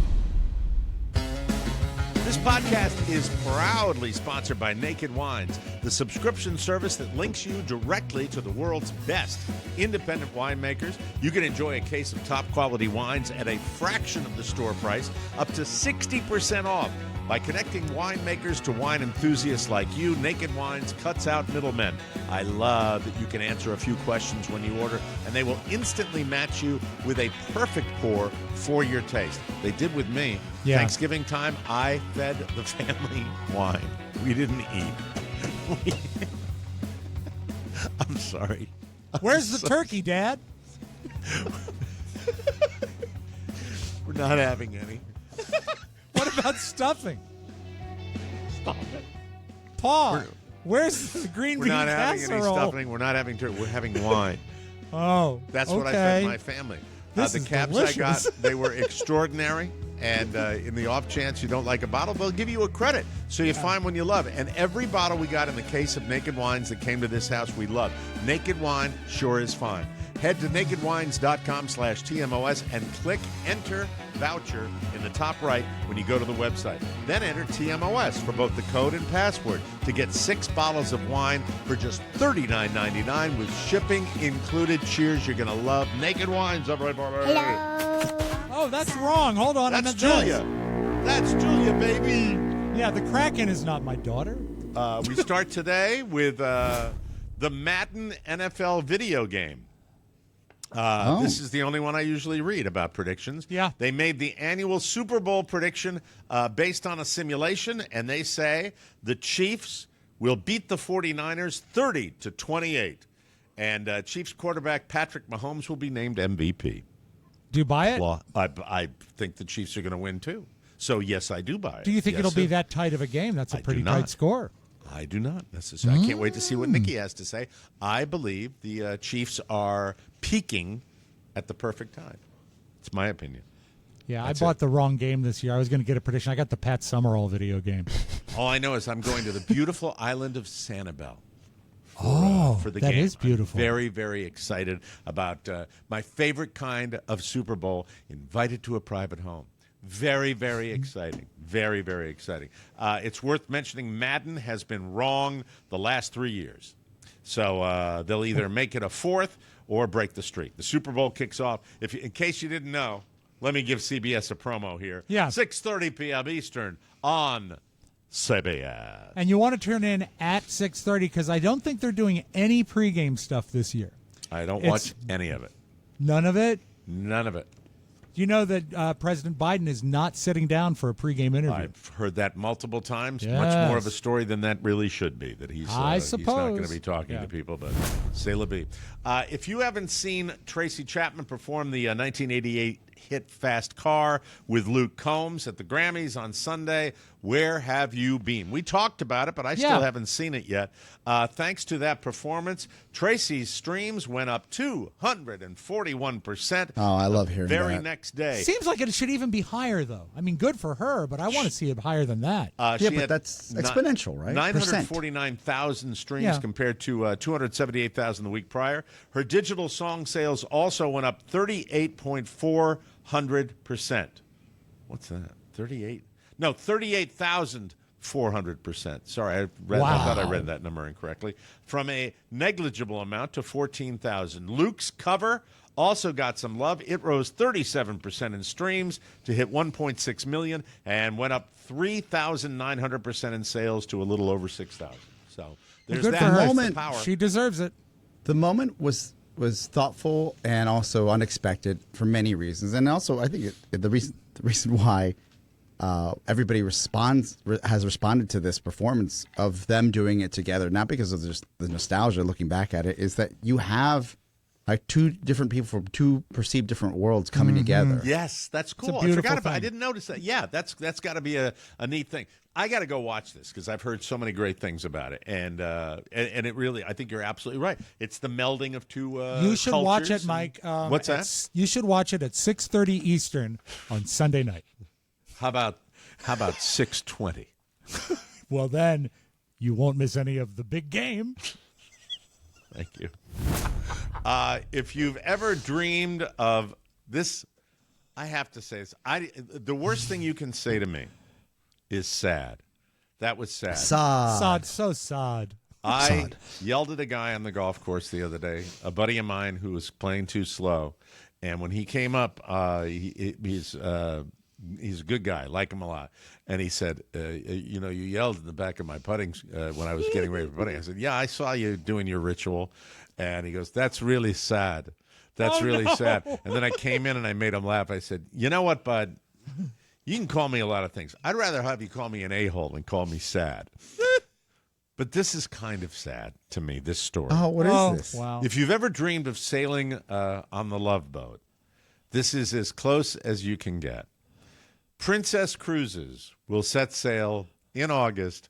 This podcast is proudly sponsored by Naked Wines, the subscription service that links you directly to the world's best independent winemakers. You can enjoy a case of top quality wines at a fraction of the store price, up to 60% off. By connecting winemakers to wine enthusiasts like you, Naked Wines cuts out middlemen. I love that you can answer a few questions when you order, and they will instantly match you with a perfect pour for your taste. They did with me. Yeah. Thanksgiving time, I fed the family wine. We didn't eat. I'm sorry. Where's the turkey, Dad? We're not having any. What about stuffing? Stop it. Paul, where's the green We're bean not having any casserole? stuffing. We're not having turkey. We're having wine. Oh, That's okay. what I fed my family. This The is cabs delicious. I got, they were extraordinary. And in the off chance you don't like a bottle, they'll give you a credit. So you find one you love. And every bottle we got in the case of Naked Wines that came to this house, we love. Naked Wine sure is fine. Head to nakedwines.com/TMOS and click Enter Voucher in the top right when you go to the website. Then enter TMOS for both the code and password to get 6 bottles of wine for just $39.99 with shipping included. Cheers, you're going to love Naked Wines. All right, Oh, that's wrong. Hold on. I That's meant this. Julia. That's Julia, baby. Yeah, the Kraken is not my daughter. We start today with the Madden NFL video game. This is the only one I usually read about predictions. Yeah. They made the annual Super Bowl prediction based on a simulation, and they say the Chiefs will beat the 49ers 30-28. And Chiefs quarterback Patrick Mahomes will be named MVP. Do you buy it? Well, I think the Chiefs are going to win, too. So, yes, I do buy it. Do you think Yes, it'll be sir. that tight of a game? That's a I do pretty not. tight score. I do not necessarily. I can't wait to see what Nicky has to say. I believe the Chiefs are peaking at the perfect time. It's my opinion. Yeah, That's I bought it. the wrong game this year. I was going to get a prediction. I got the Pat Summerall video game. All I know is I'm going to the beautiful island of Sanibel. For the that game. is beautiful. I'm very, very excited about my favorite kind of Super Bowl, invited to a private home. Very, very exciting. Very, very exciting. It's worth mentioning Madden has been wrong the last 3 years. So they'll either make it a fourth or break the streak. The Super Bowl kicks off. In case you didn't know, let me give CBS a promo here. Yeah. 6:30 p.m. Eastern on CBS. And you want to turn in at 6:30 because I don't think they're doing any pregame stuff this year. I don't It's- watch any of it. None of it? None of it. Do you know that President Biden is not sitting down for a pregame interview? I've heard that multiple times. Much more of a Yes. story than that really should be. That he's I he's not going to suppose. be talking Yeah. to people, but c'est la vie. If you haven't seen Tracy Chapman perform the 1988 hit Fast Car with Luke Combs at the Grammys on Sunday, where have you been? We talked about it, but I still Yeah. haven't seen it yet. Thanks to that performance, Tracy's streams went up 241%. Oh, I love hearing very that. next day. Seems like it should even be higher, though. I mean, good for her, but I want to see it higher than that. Yeah, She but had that's exponential, right? 949,000 streams Yeah. compared to 278,000 the week prior. Her digital song sales also went up 38.400%. What's that? 38,000 400%. Sorry, I thought I read that number incorrectly. From a negligible amount to 14,000. Luke's cover also got some love. It rose 37% in streams to hit 1.6 million and went up 3,900% in sales to a little over 6,000. So there's Good that. for her. That's the Moment. power. She deserves it. The moment was thoughtful and also unexpected for many reasons, and also I think the reason why everybody has responded to this performance of them doing it together, not because of just the nostalgia looking back at it, is that you have like two different people from two perceived different worlds coming together. Yes, that's cool. I beautiful forgot about. I thing. didn't notice that. Yeah, that's got to be a neat thing. I got to go watch this because I've heard so many great things about it, and it really. I think you're absolutely right. It's the melding of two. You should watch cultures it, Mike. What's that? You should watch it at 6:30 Eastern on Sunday night. How about 6:20? Well, then you won't miss any of the big game. Thank you. If you've ever dreamed of this, I have to say this. The worst thing you can say to me is sad. That was sad. Sod, so sad. I yelled at a guy on the golf course the other day, a buddy of mine who was playing too slow. And when he came up, he's a good guy, like him a lot. And he said, you yelled in the back of my putting when I was getting ready for putting. I said, yeah, I saw you doing your ritual. And he goes, that's really sad. That's really sad. And then I came in and I made him laugh. I said, you know what, bud? You can call me a lot of things. I'd rather have you call me an a-hole than call me sad. But this is kind of sad to me, this story. Oh, what is this? Wow. If you've ever dreamed of sailing on the Love Boat, this is as close as you can get. Princess Cruises will set sail in August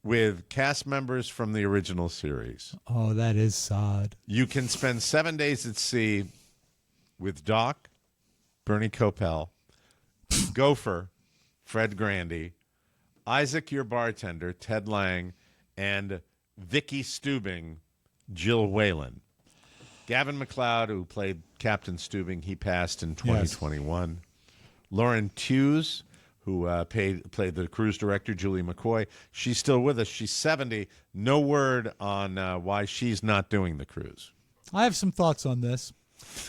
with cast members from the original series. Oh, that is sad. You can spend 7 days at sea with Doc, Bernie Kopell, Gopher, Fred Grandy, Isaac, your bartender, Ted Lang, and Vicky Stubing, Jill Whalen. Gavin McLeod, who played Captain Stubing, he passed in 2021. Lauren Hughes, who played the cruise director, Julie McCoy. She's still with us. She's 70. No word on why she's not doing the cruise. I have some thoughts on this.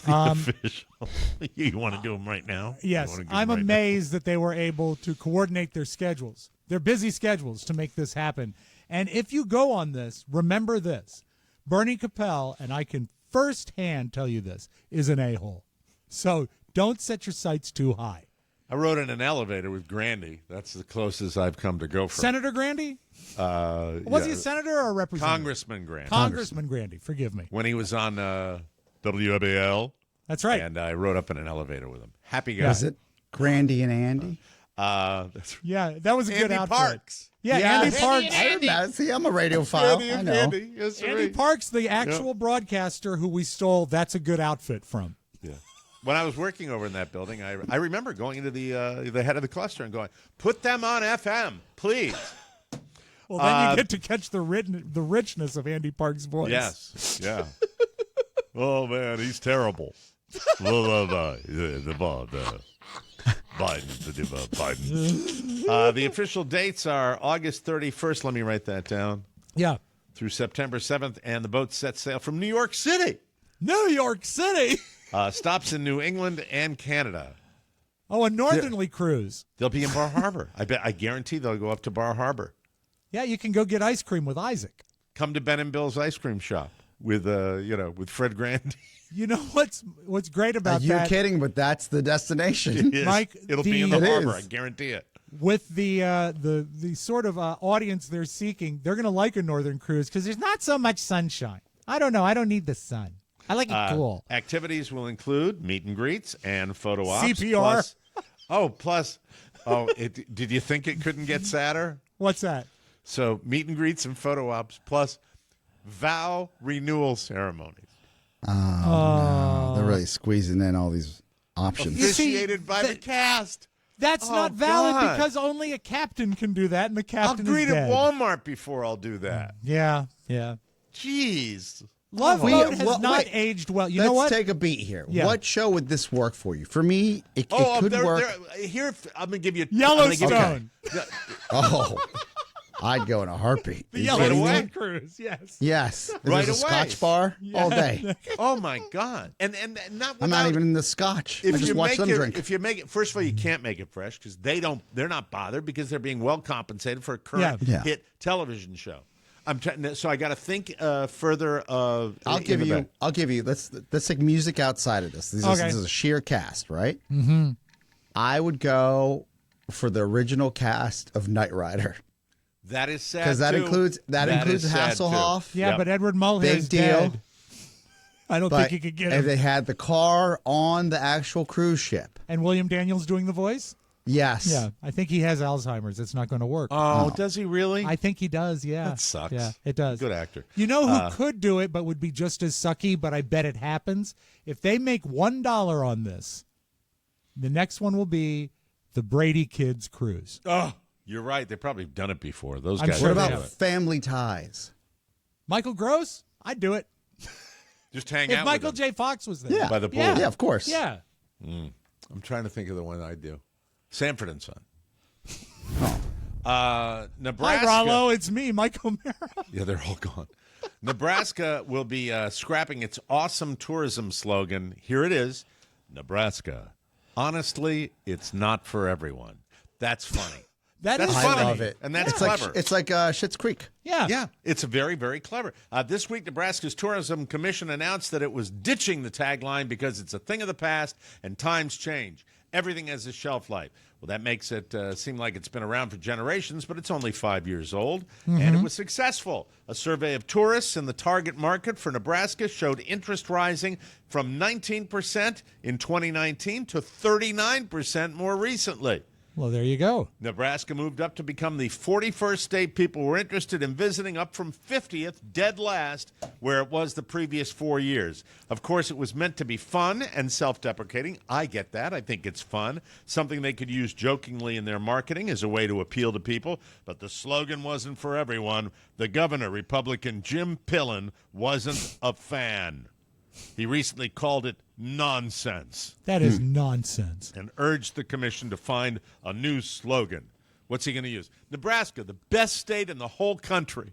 Official. You want to do them right now? Yes, I'm amazed that they were able to coordinate their schedules, their busy schedules, to make this happen. And if you go on this, remember this. Bernie Kopell, and I can firsthand tell you this, is an a-hole. So don't set your sights too high. I rode in an elevator with Grandy. That's the closest I've come to Gopher. Senator Grandy? Was he a senator or a representative? Congressman Grandy. Congressman Grandy, forgive me. When he was on WBL. That's right. And I rode up in an elevator with him. Happy guy. Was it Grandy and Andy? That's Yeah, that was a good Andy outfit. Parks. Yeah, Yes. Andy Parks. I heard that. See, I'm a radiophile. I know. Andy. Yes, Andy right. Parks, the actual broadcaster who we stole That's a Good Outfit from. Yeah. When I was working over in that building, I remember going into the head of the cluster and going, "Put them on FM, please." Well, then you get to catch the richness of Andy Parks' voice. Yes. Yeah. Oh man, he's terrible. Biden. The official dates are August 31st. Let me write that down. Yeah. Through September 7th, and the boat sets sail from New York City. New York City. Stops in New England and Canada. Oh, a northerly cruise. They'll be in Bar Harbor. I guarantee they'll go up to Bar Harbor. Yeah, you can go get ice cream with Isaac. Come to Ben and Bill's ice cream shop with with Fred Grandy. You know what's great about You're that? kidding, but that's the destination. Yes. Mike, It'll be in the It harbor. is. I guarantee it. With the sort of audience they're seeking, they're going to like a northern cruise because there's not so much sunshine. I don't know. I don't need the sun. I like it cool. Activities will include meet and greets and photo ops. CPR. Did you think it couldn't get sadder? What's that? So meet and greets and photo ops plus vow renewal ceremonies. No, they're really squeezing in all these options. Officiated by the cast. That's Oh, not valid God. because only a captain can do that, and the I'll captain greet is at dead. Walmart before I'll do that. Yeah, yeah. Jeez. Love Boat has not aged well. You know what? Let's take a beat here. Yeah. What show would this work for you? For me, it could work. Here, I'm going to give you Yellowstone. Oh, I'd go in a heartbeat. The Yellowstone cruise, yes. Yes. Right There's a away. Scotch bar all day. Oh my God! And not. I'm not even in the Scotch. I just watch them drink. If you make it, first of all, you can't make it fresh because they're not bothered because they're being well compensated for a current hit television show. So I got to think further. I'll give you. Let's take music outside of this. This is a sheer cast, right? Mm-hmm. I would go for the original cast of Knight Rider. That is sad because that includes Hasselhoff. Yeah, but Edward Mulhern's big deal. dead. I don't think you could get him. And they had the car on the actual cruise ship. And William Daniels doing the voice. Yes. Yeah, I think he has Alzheimer's. It's not going to work. Oh, does he really? I think he does, yeah. That sucks. Yeah, it does. Good actor. You know who could do it but would be just as sucky, but I bet it happens? If they make $1 on this, the next one will be the Brady Kids cruise. Oh, you're right. They've probably done it before. Those I'm guys. sure What they about have. Family Ties? Michael Gross? I'd do it. Just hang If out Michael with them J. Fox was there. Yeah. by the pool. Yeah. Yeah, of course. Yeah. I'm trying to think of the one I do. Sanford and Son. Nebraska. Hi, Rollo. It's me, Mike O'Mara. Yeah, they're all gone. Nebraska will be scrapping its awesome tourism slogan. Here it is, Nebraska. Honestly, it's not for everyone. That's funny. That's That's I funny. love it. And that's it's clever. Like, it's like Schitt's Creek. Yeah. Yeah, it's very, very clever. This week, Nebraska's Tourism Commission announced that it was ditching the tagline because it's a thing of the past and times change. Everything has a shelf life. Well, that makes it seem like it's been around for generations, but it's only 5 years old, and it was successful. A survey of tourists in the target market for Nebraska showed interest rising from 19% in 2019 to 39% more recently. Well, there you go. Nebraska moved up to become the 41st state people were interested in visiting, up from 50th, dead last, where it was the previous 4 years. Of course, it was meant to be fun and self-deprecating. I get that. I think it's fun. Something they could use jokingly in their marketing as a way to appeal to people. But the slogan wasn't for everyone. The governor, Republican Jim Pillen, wasn't a fan. He recently called it nonsense That is nonsense. and urged the commission to find a new slogan. What's he going to use? Nebraska, the best state in the whole country.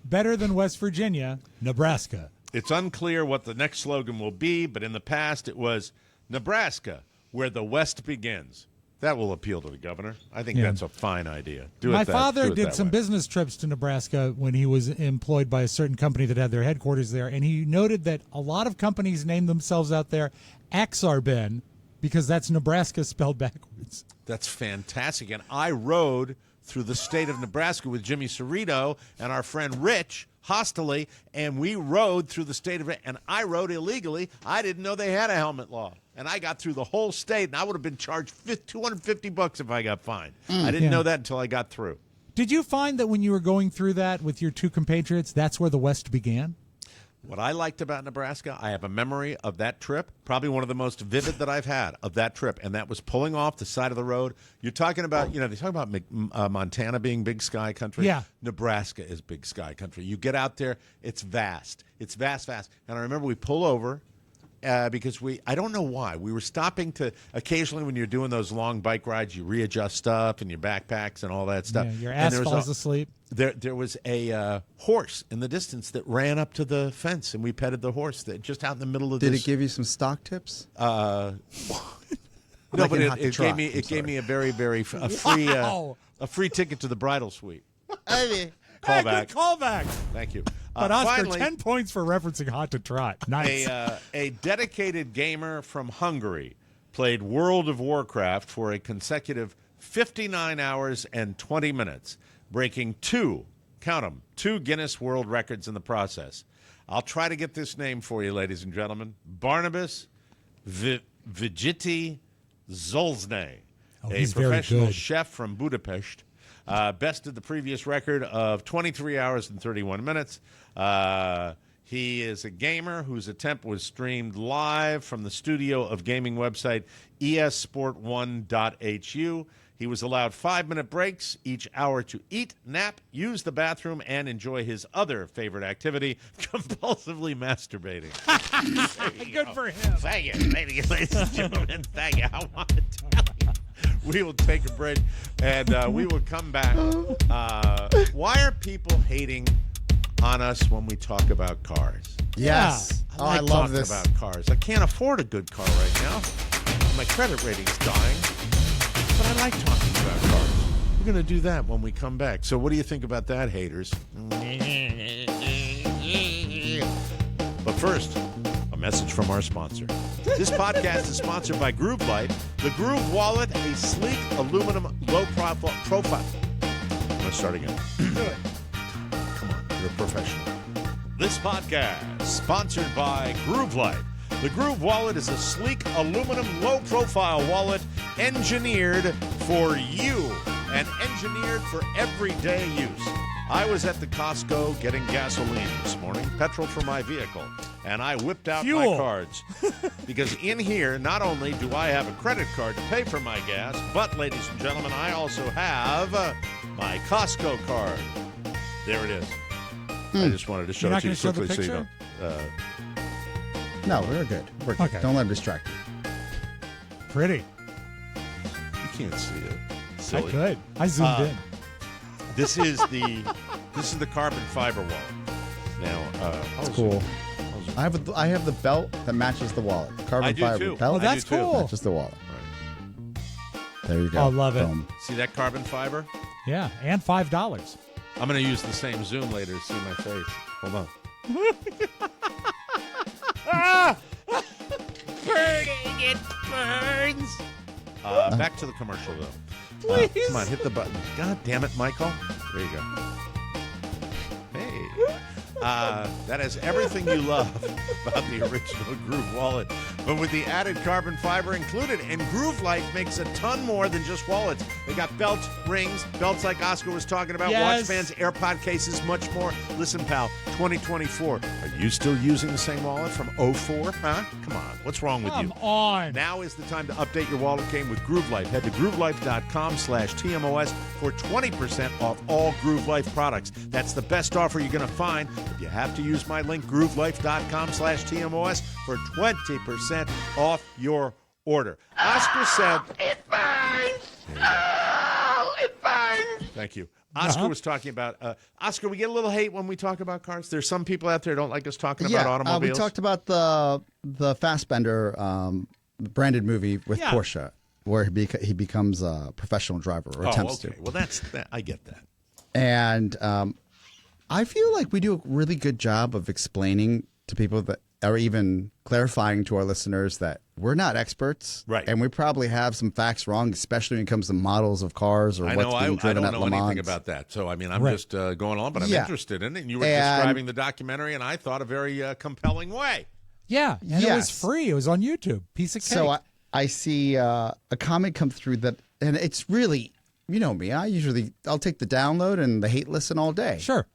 Better than West Virginia, Nebraska. It's unclear what the next slogan will be, but in the past it was Nebraska, where the West begins. That will appeal to the governor. I think that's a fine idea. My father did some business. business trips to Nebraska when he was employed by a certain company that had their headquarters there, and he noted that a lot of companies name themselves out there Axarben because that's Nebraska spelled backwards. That's fantastic. And I rode through the state of Nebraska with Jimmy Cerrito and our friend Rich Hostilly, and we rode through the state of it, and I rode illegally. I didn't know they had a helmet law. And I got through the whole state, and I would have been charged $250 if I got fined. I didn't know that until I got through. Did you find that when you were going through that with your two compatriots, that's where the West began? What I liked about Nebraska, I have a memory of that trip, probably one of the most vivid that I've had of that trip, and that was pulling off the side of the road. You're talking about, they talk about Montana being big sky country. Yeah. Nebraska is big sky country. You get out there, it's vast. It's vast, vast. And I remember we pull over because I don't know why. We were stopping to, occasionally when you're doing those long bike rides, you readjust stuff and your backpacks and all that stuff. Yeah, your And ass falls asleep. There was a horse in the distance that ran up to the fence, and we petted the horse just out in the middle of Did this. it give you some stock tips? No, Like but in Hot to it Trot. gave me a very, very a free ticket to the bridal suite. Call back. Good callback. Thank you. But Oscar, finally, 10 points for referencing Hot to Trot. Nice. a dedicated gamer from Hungary played World of Warcraft for a consecutive 59 hours and 20 minutes, breaking two Guinness World Records in the process. I'll try to get this name for you, ladies and gentlemen. Barnabas Vijiti Zolzne, a he's very professional good. chef from Budapest. Bested the previous record of 23 hours and 31 minutes. He is a gamer whose attempt was streamed live from the studio of gaming website esport1.hu. He was allowed 5-minute breaks each hour to eat, nap, use the bathroom, and enjoy his other favorite activity, compulsively masturbating. Good for him. Thank you, ladies and gentlemen. Thank you. I want to tell you. We will take a break, and we will come back. Why are people hating on us when we talk about cars? Yes. I like I love talking this. about cars. I can't afford a good car right now. My credit rating's dying. But I like talking about cars. We're going to do that when we come back. So what do you think about that, haters? But first, a message from our sponsor. This podcast is sponsored by Groove Life. The Groove Wallet, a sleek aluminum low profile. I'm going to start again. Come on, you're a professional. This podcast, sponsored by Groove Life. The Groove Wallet is a sleek aluminum low-profile wallet engineered for you and engineered for everyday use. I was at the Costco getting gasoline this morning, petrol for my vehicle, and I whipped out my cards. Because in here, not only do I have a credit card to pay for my gas, but, ladies and gentlemen, I also have my Costco card. There it is. I just wanted to show it to you quickly so you don't... No, we're good. We're good. Okay. Don't let him distract you. Pretty. You can't see it. Silly. I could. I zoomed in. This is the carbon fiber wallet. Now, It's cool. I have the belt that matches the wallet. The carbon I do fiber too. belt. Oh, that's do too. cool. Matches the wallet. There you go. Oh, love it. Boom. See that carbon fiber? Yeah, and $5. I'm going to use the same zoom later to see my face. Hold on. Burning, it burns. Back to the commercial, though. Please. Come on, hit the button. God damn it, Michael. There you go. Hey. That has everything you love about the original Groove wallet, but with the added carbon fiber included. And Groove Life makes a ton more than just wallets. They got belts, rings, belts like Oscar was talking about, watch bands, AirPod cases, much more. Listen, pal, 2024. Are you still using the same wallet from 04? Huh? Come on. What's wrong with you? Come on. Now is the time to update your wallet game with Groove Life. Head to groovelife.com/TMOS for 20% off all Groove Life products. That's the best offer you're going to find. But you have to use my link, groovelife.com/TMOS for 20% off your order. Oscar said... It burns! Oh, it burns! Thank you. Oscar was talking about... Oscar, we get a little hate when we talk about cars. There's some people out there who don't like us talking about automobiles. We talked about the Fassbender branded movie with Porsche, where he becomes a professional driver, or attempts to. Well, I get that. And I feel like we do a really good job of explaining to people that, or even clarifying to our listeners, that we're not experts, right? And we probably have some facts wrong, especially when it comes to models of cars or what's being driven at Le Mans. I don't know anything about that, so I mean, I'm just going on, but I'm interested in it. And you were describing the documentary, and I thought a very compelling way. Yeah, and it was free. It was on YouTube. Piece of cake. So I see a comment come through that, and it's really, you know me, I'll take the download and the hate listen all day. Sure.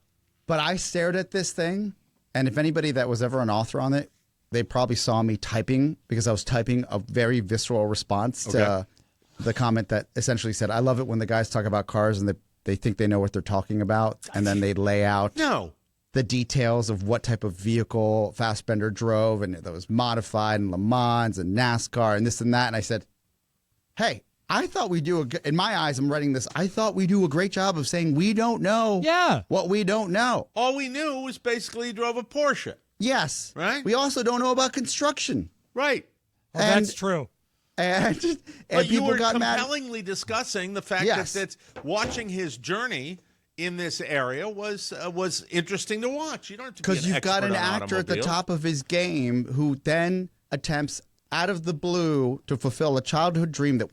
But I stared at this thing, and if anybody that was ever an author on it, they probably saw me typing, because I was typing a very visceral response to the comment that essentially said, I love it when the guys talk about cars and they think they know what they're talking about, and then they lay out the details of what type of vehicle Fassbender drove, and that was modified, and Le Mans and NASCAR and this and that. And I said, hey, I thought we do in my eyes, I'm writing this, I thought we do a great job of saying we don't know what we don't know. All we knew was basically he drove a Porsche. Yes. Right? We also don't know about construction. Right. Well, that's true. And but you people were got compellingly discussing the fact that watching his journey in this area was interesting to watch. You don't have to be an expert on because you've got an actor at the top of his game who then attempts out of the blue to fulfill a childhood dream that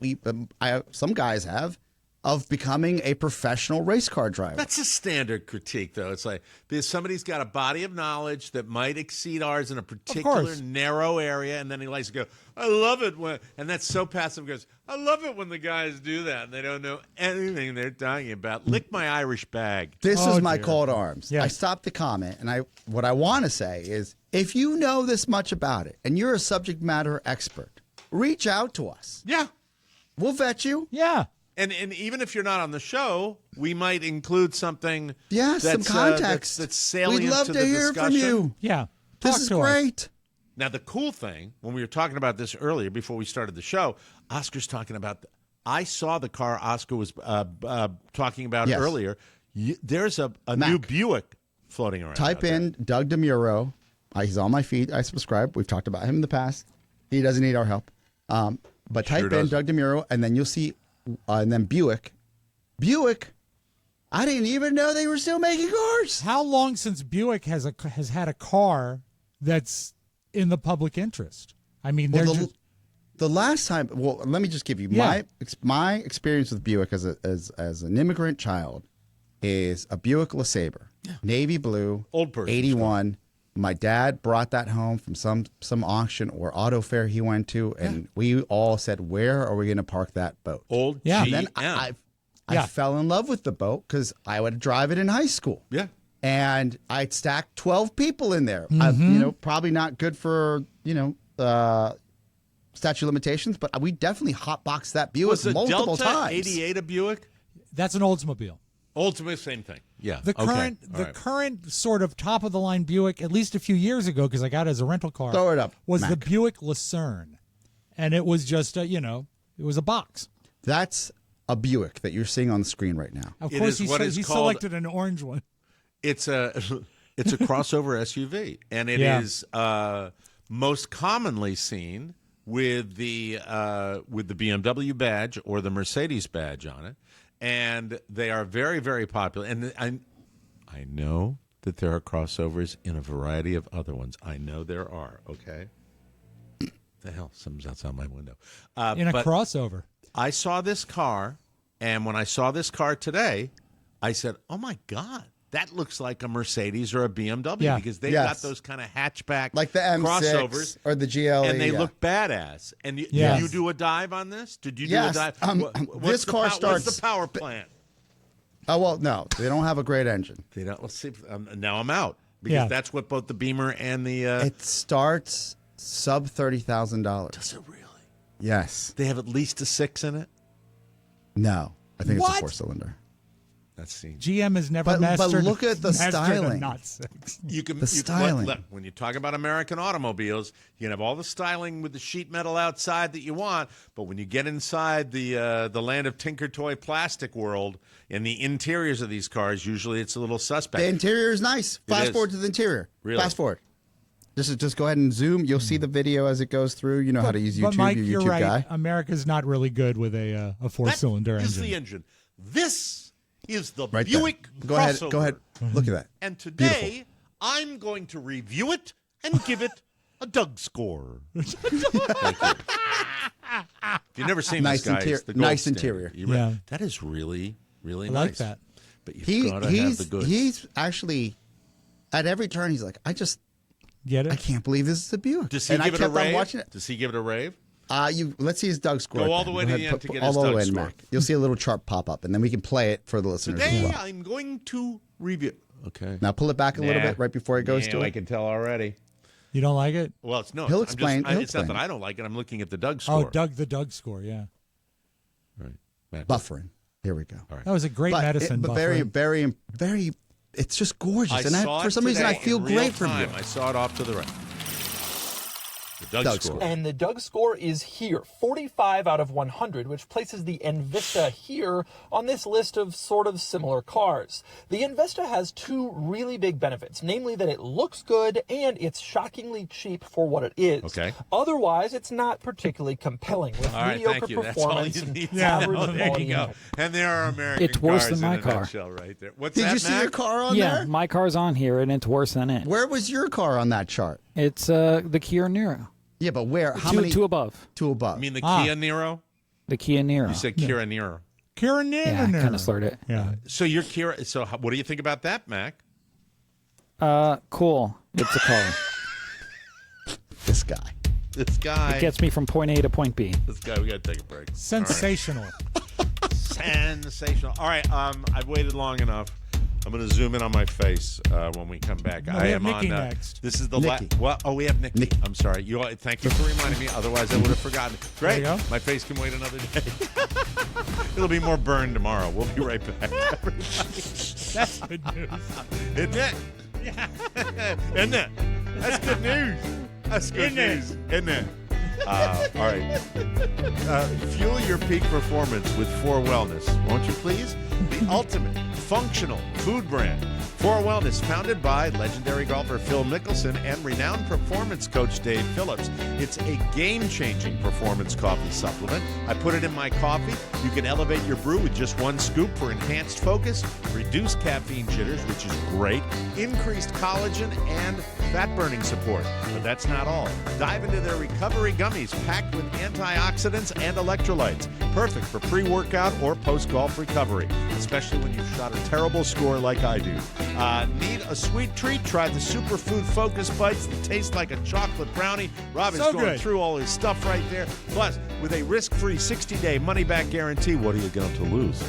some guys have, of becoming a professional race car driver. That's a standard critique, though. It's like, because somebody's got a body of knowledge that might exceed ours in a particular narrow area, and then he likes to go, I love it when, and that's so passive, goes, I love it when the guys do that, and they don't know anything they're talking about. Lick my Irish bag. This is my call to arms. Yeah. I stopped the comment, and what I want to say is, if you know this much about it, and you're a subject matter expert, reach out to us. Yeah. We'll vet you. Yeah. And even if you're not on the show, we might include something. Yeah, some context. That's salient We'd love to to the hear discussion. from you. Yeah. This Talk is to us. great. Now, the cool thing, when we were talking about this earlier, before we started the show, Oscar's talking about. I saw the car Oscar was talking about Yes. earlier. There's a Mac. new Buick floating around. Type out there. in Doug DeMuro. He's on my feed. I subscribe. We've talked about him in the past. He doesn't need our help. But type in doesn't. Doug DeMuro, and then you'll see, and then Buick. Buick. I didn't even know they were still making cars. How long since Buick has had a car that's in the public interest? I mean, they're just, The last time, well, let me just give you my experience with Buick as an immigrant child is a Buick LeSabre, navy blue, Old person's 81. My dad brought that home from some auction or auto fair he went to, and we all said, "Where are we going to park that boat?" Old Yeah. GM. And then I fell in love with the boat because I would drive it in high school. Yeah. And I'd stack 12 people in there. Probably not good for statute of limitations, but we definitely hotboxed that Buick Was the multiple Delta times. 88 a Buick? that's an Oldsmobile. Ultimate, same thing. Yeah. The okay. current sort of top of the line Buick, at least a few years ago, because I got it as a rental car, Throw it up, was the Mac. Buick Lucerne, and it was just it was a box. That's a Buick that you're seeing on the screen right now. Of It course, is what is he called- selected an orange one. It's a crossover SUV, and it is most commonly seen with the BMW badge or the Mercedes badge on it, and they are very, very popular. And I know that there are crossovers in a variety of other ones. I know there are. Okay, the hell, something's outside my window. In a but crossover. I saw this car, and when I saw this car today, I said, "Oh my God, that looks like a Mercedes or a BMW Yeah. because they've Yes. got those kind of hatchback Like the M6 crossovers or the GLE. and they yeah. look badass." And did Yes. you do a dive on this? Did you Yes. do a dive? This car What's starts- the power plant? Oh, well, no. They don't have a great engine. They don't, let's see. Now I'm out because Yeah. that's what both the Beamer and the. It starts sub $30,000. Does it really? Yes. They have at least a 6 in it. No. I think it's What? a 4-cylinder. Let's see. GM has never But mastered. look at the mastered a styling. not six. You can The styling. Look, when you talk about American automobiles, you can have all the styling with the sheet metal outside that you want, but when you get inside the land of Tinker Toy plastic world, in the interiors of these cars, usually it's a little suspect. The interior is nice. Fast is. forward to the interior. Really? Fast forward. Just go ahead and zoom. You'll see the video as it goes through. You know how to use YouTube. But Mike, you're a you're YouTube right. guy. America's not really good with a That four-cylinder is engine. the engine. This is the Right there. Buick Go ahead. crossover. Go ahead. Look at that. And today, I'm going to review it and give it a Doug score. Thank you. If you've never seen Nice this guy, interior- it's the gold nice standard. interior. You're right. Yeah. That is really, really I nice. like that. But you've got to have the goods. He's actually at every turn. He's like, I Get it? can't believe this is a Buick. Does he and give I it a kept on rave? watching it. Does he give it a rave? Let's see his Doug score. Go all again. the way Go to ahead, the end put to get all his the Doug way in, score. Mac. You'll see a little chart pop up, and then we can play it for the listeners as Today, well. I'm going to review. Okay. Now pull it back a little Nah. bit right before it goes Yeah, to I it. can tell already. You don't like it? Well, it's no. He'll I'm explain- he'll it's not explain. that I don't like it. I'm looking at the Doug score. Oh, the Doug score, yeah. Right. Matt, Buffering. Here we go. All right. That was a great medicine. but very, buffering. very, very. It's just gorgeous, I and saw for it some reason I today feel in real great from time. you. I saw it off to the right. The Doug Doug score. score. And the Doug score is here, 45 out of 100, which places the Envista here on this list of sort of similar cars. The Envista has two really big benefits, namely that it looks good and it's shockingly cheap for what it is. Okay. Otherwise, it's not particularly compelling with All right, mediocre thank you. That's all performance you and need. average Oh, there quality you go. engine. And there are American It's worse cars than my in a car. nutshell right there. What's Did that, you see Mac? your car on Yeah, there? my car's on here, and it's worse than it. Where was your car on that chart? It's the Kia Niro. Yeah, but where? How two, many? two above. Two above. You mean the Ah. Kia Niro? The Kia Niro. You said Kia Niro. Kieran yeah, I kind of slurred it. Yeah. So you're Kia. So what do you think about that, Mac? Cool. It's a car. This guy. This guy. It gets me from point A to point B. This guy. We got to take a break. Sensational. Sensational. All right. I've waited long enough. I'm going to zoom in on my face when we come back. No, I we have am Nicky on. next. This is the Nicky. we have Nicky. I'm sorry. Thank you for reminding me. Otherwise, I would have forgotten. Great. There you go. My face can wait another day. It'll be more burned tomorrow. We'll be right back. Everybody. That's good news. Isn't it? Yeah. Isn't it? That's good news. That's good news. Isn't it? All right. Fuel your peak performance with 4 Wellness, won't you please? The ultimate functional food brand. 4 Wellness, founded by legendary golfer Phil Mickelson and renowned performance coach Dave Phillips. It's a game-changing performance coffee supplement. I put it in my coffee. You can elevate your brew with just 1 scoop for enhanced focus, reduced caffeine jitters, which is great, increased collagen, and fat-burning support. But that's not all. Dive into their recovery gummies packed with antioxidants and electrolytes. Perfect for pre-workout or post-golf recovery, especially when you've shot a terrible score like I do. Need a sweet treat? Try the Superfood Focus Bites that taste like a chocolate brownie. Rob is So going good. through all his stuff right there. Plus, with a risk-free 60-day money-back guarantee, what are you going to lose?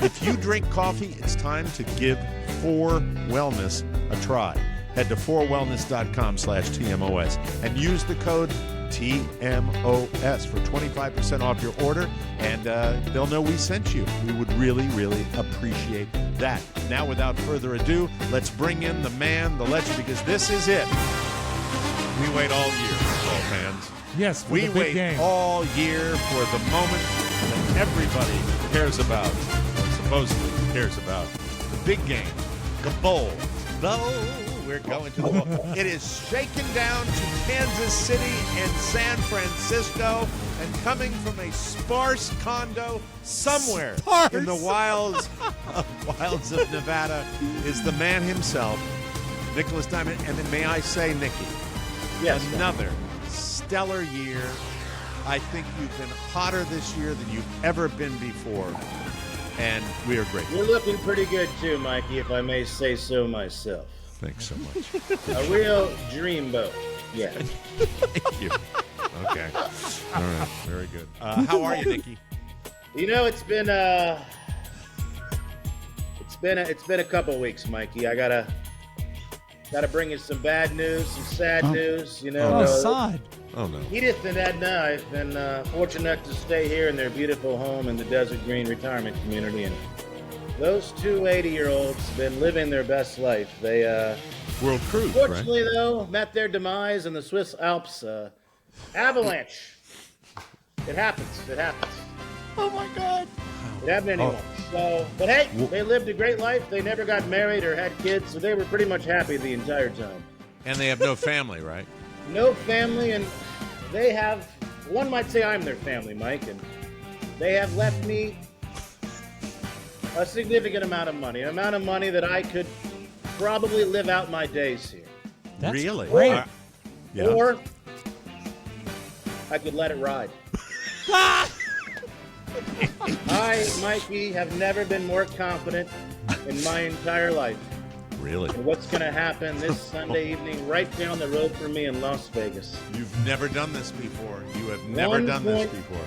If you drink coffee, it's time to give 4 Wellness a try. Head to 4wellness.com/TMOS and use the code TMOS for 25% off your order, and they'll know we sent you. We would really, really appreciate that. Now, without further ado, let's bring in the man, the legend, because this is it. We wait all year, football fans. Yes, for We the big wait game. all year for the moment that everybody cares about, or supposedly cares about. The big game, the bowl. We're going to the bowl. It is shaken down to Kansas City and San Francisco, and coming from a sparse condo somewhere in the wilds of Nevada is the man himself, Nicholas Diamond. And then may I say, Nicky, Yes. another stellar year. I think you've been hotter this year than you've ever been before, and we are grateful. You're looking pretty good too, Mikey, if I may say so myself. Thanks so much. A real dreamboat. Yeah. Thank you. Okay. All right. Very good. How are you, Nicky? You know, it's been a couple weeks, Mikey. I gotta bring you some bad news, some sad news. You know, Oh, sod. Oh no. Edith and Edna, I've been fortunate enough to stay here in their beautiful home in the Desert Green Retirement Community, and those 2 80-year-olds been living their best life. They, World Cruise, fortunately, though, met their demise in the Swiss Alps avalanche. It happens. It happens. Oh, my God. It happened anyway. So, but hey, they lived a great life. They never got married or had kids, so they were pretty much happy the entire time. And they have no family, right? No family, and they have, one might say I'm their family, Mike, and they have left me a significant amount of money, an amount of money that I could probably live out my days here. That's Really? great. Yeah. Or I could let it ride. I, Mikey, have never been more confident in my entire life Really? in what's going to happen this Sunday evening right down the road from me in Las Vegas. You've never done this before. You have never done this before.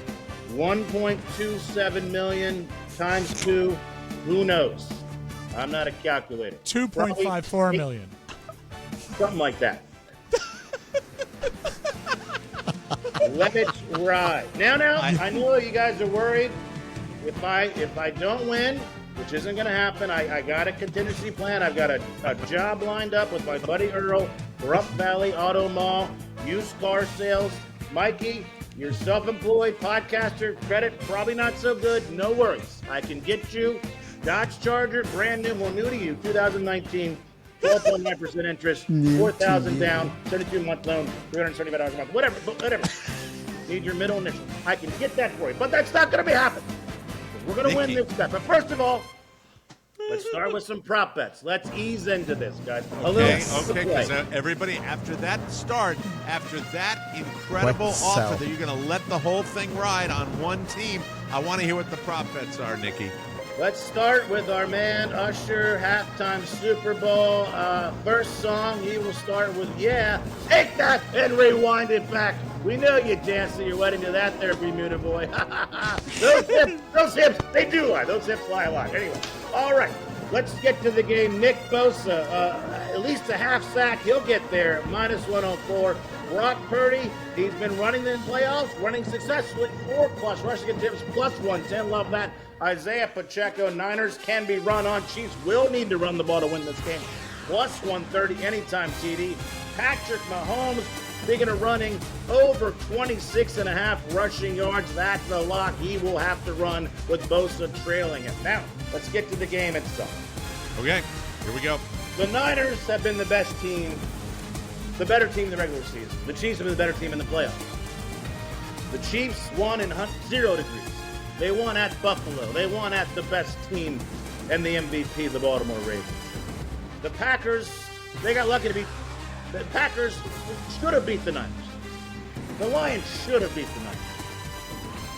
1.27 million times 2, who knows? I'm not a calculator. 2.54 million. Something like that. Let it ride. Now, I know you guys are worried. If I don't win, which isn't going to happen, I got a contingency plan. I've got a job lined up with my buddy Earl for Up Valley Auto Mall, used car sales. Mikey, you're self-employed, podcaster, credit probably not so good. No worries. I can get you Dodge Charger, brand new, well, new to you, 2019, 12.9% interest, 4,000 down, 32-month loan, $375 a month, whatever. Need your middle initial. I can get that for you, but that's not going to be happening. We're going to win this stuff. But first of all, let's start with some prop bets. Let's ease into this, guys. Okay, because everybody, after that incredible Let's offer sell. that you're going to let the whole thing ride on one team, I want to hear what the prop bets are, Nicky. Let's start with our man Usher, halftime Super Bowl. First song, he will start with, yeah, take that and rewind it back. We know you dance at your wedding to that there, Bermuda boy. Those hips, they do lie. Those hips lie a lot. Anyway, all right. Let's get to the game. Nick Bosa, at least a half sack. He'll get there. Minus 104. Brock Purdy, he's been running in playoffs, running successfully. 4+ rushing attempts, plus 110. Love that. Isaiah Pacheco, Niners can be run on. Chiefs will need to run the ball to win this game. Plus 130 anytime TD. Patrick Mahomes, speaking of running, over 26.5 rushing yards. That's a lock. He will have to run with Bosa trailing him. Now, let's get to the game itself. Okay, here we go. The Niners have been the best team, the better team in the regular season. The Chiefs have been the better team in the playoffs. The Chiefs won in 0 degrees. They won at Buffalo. They won at the best team and the MVP, the Baltimore Ravens. The Packers, they got lucky to beat. The Packers should have beat the Niners. The Lions should have beat the Niners.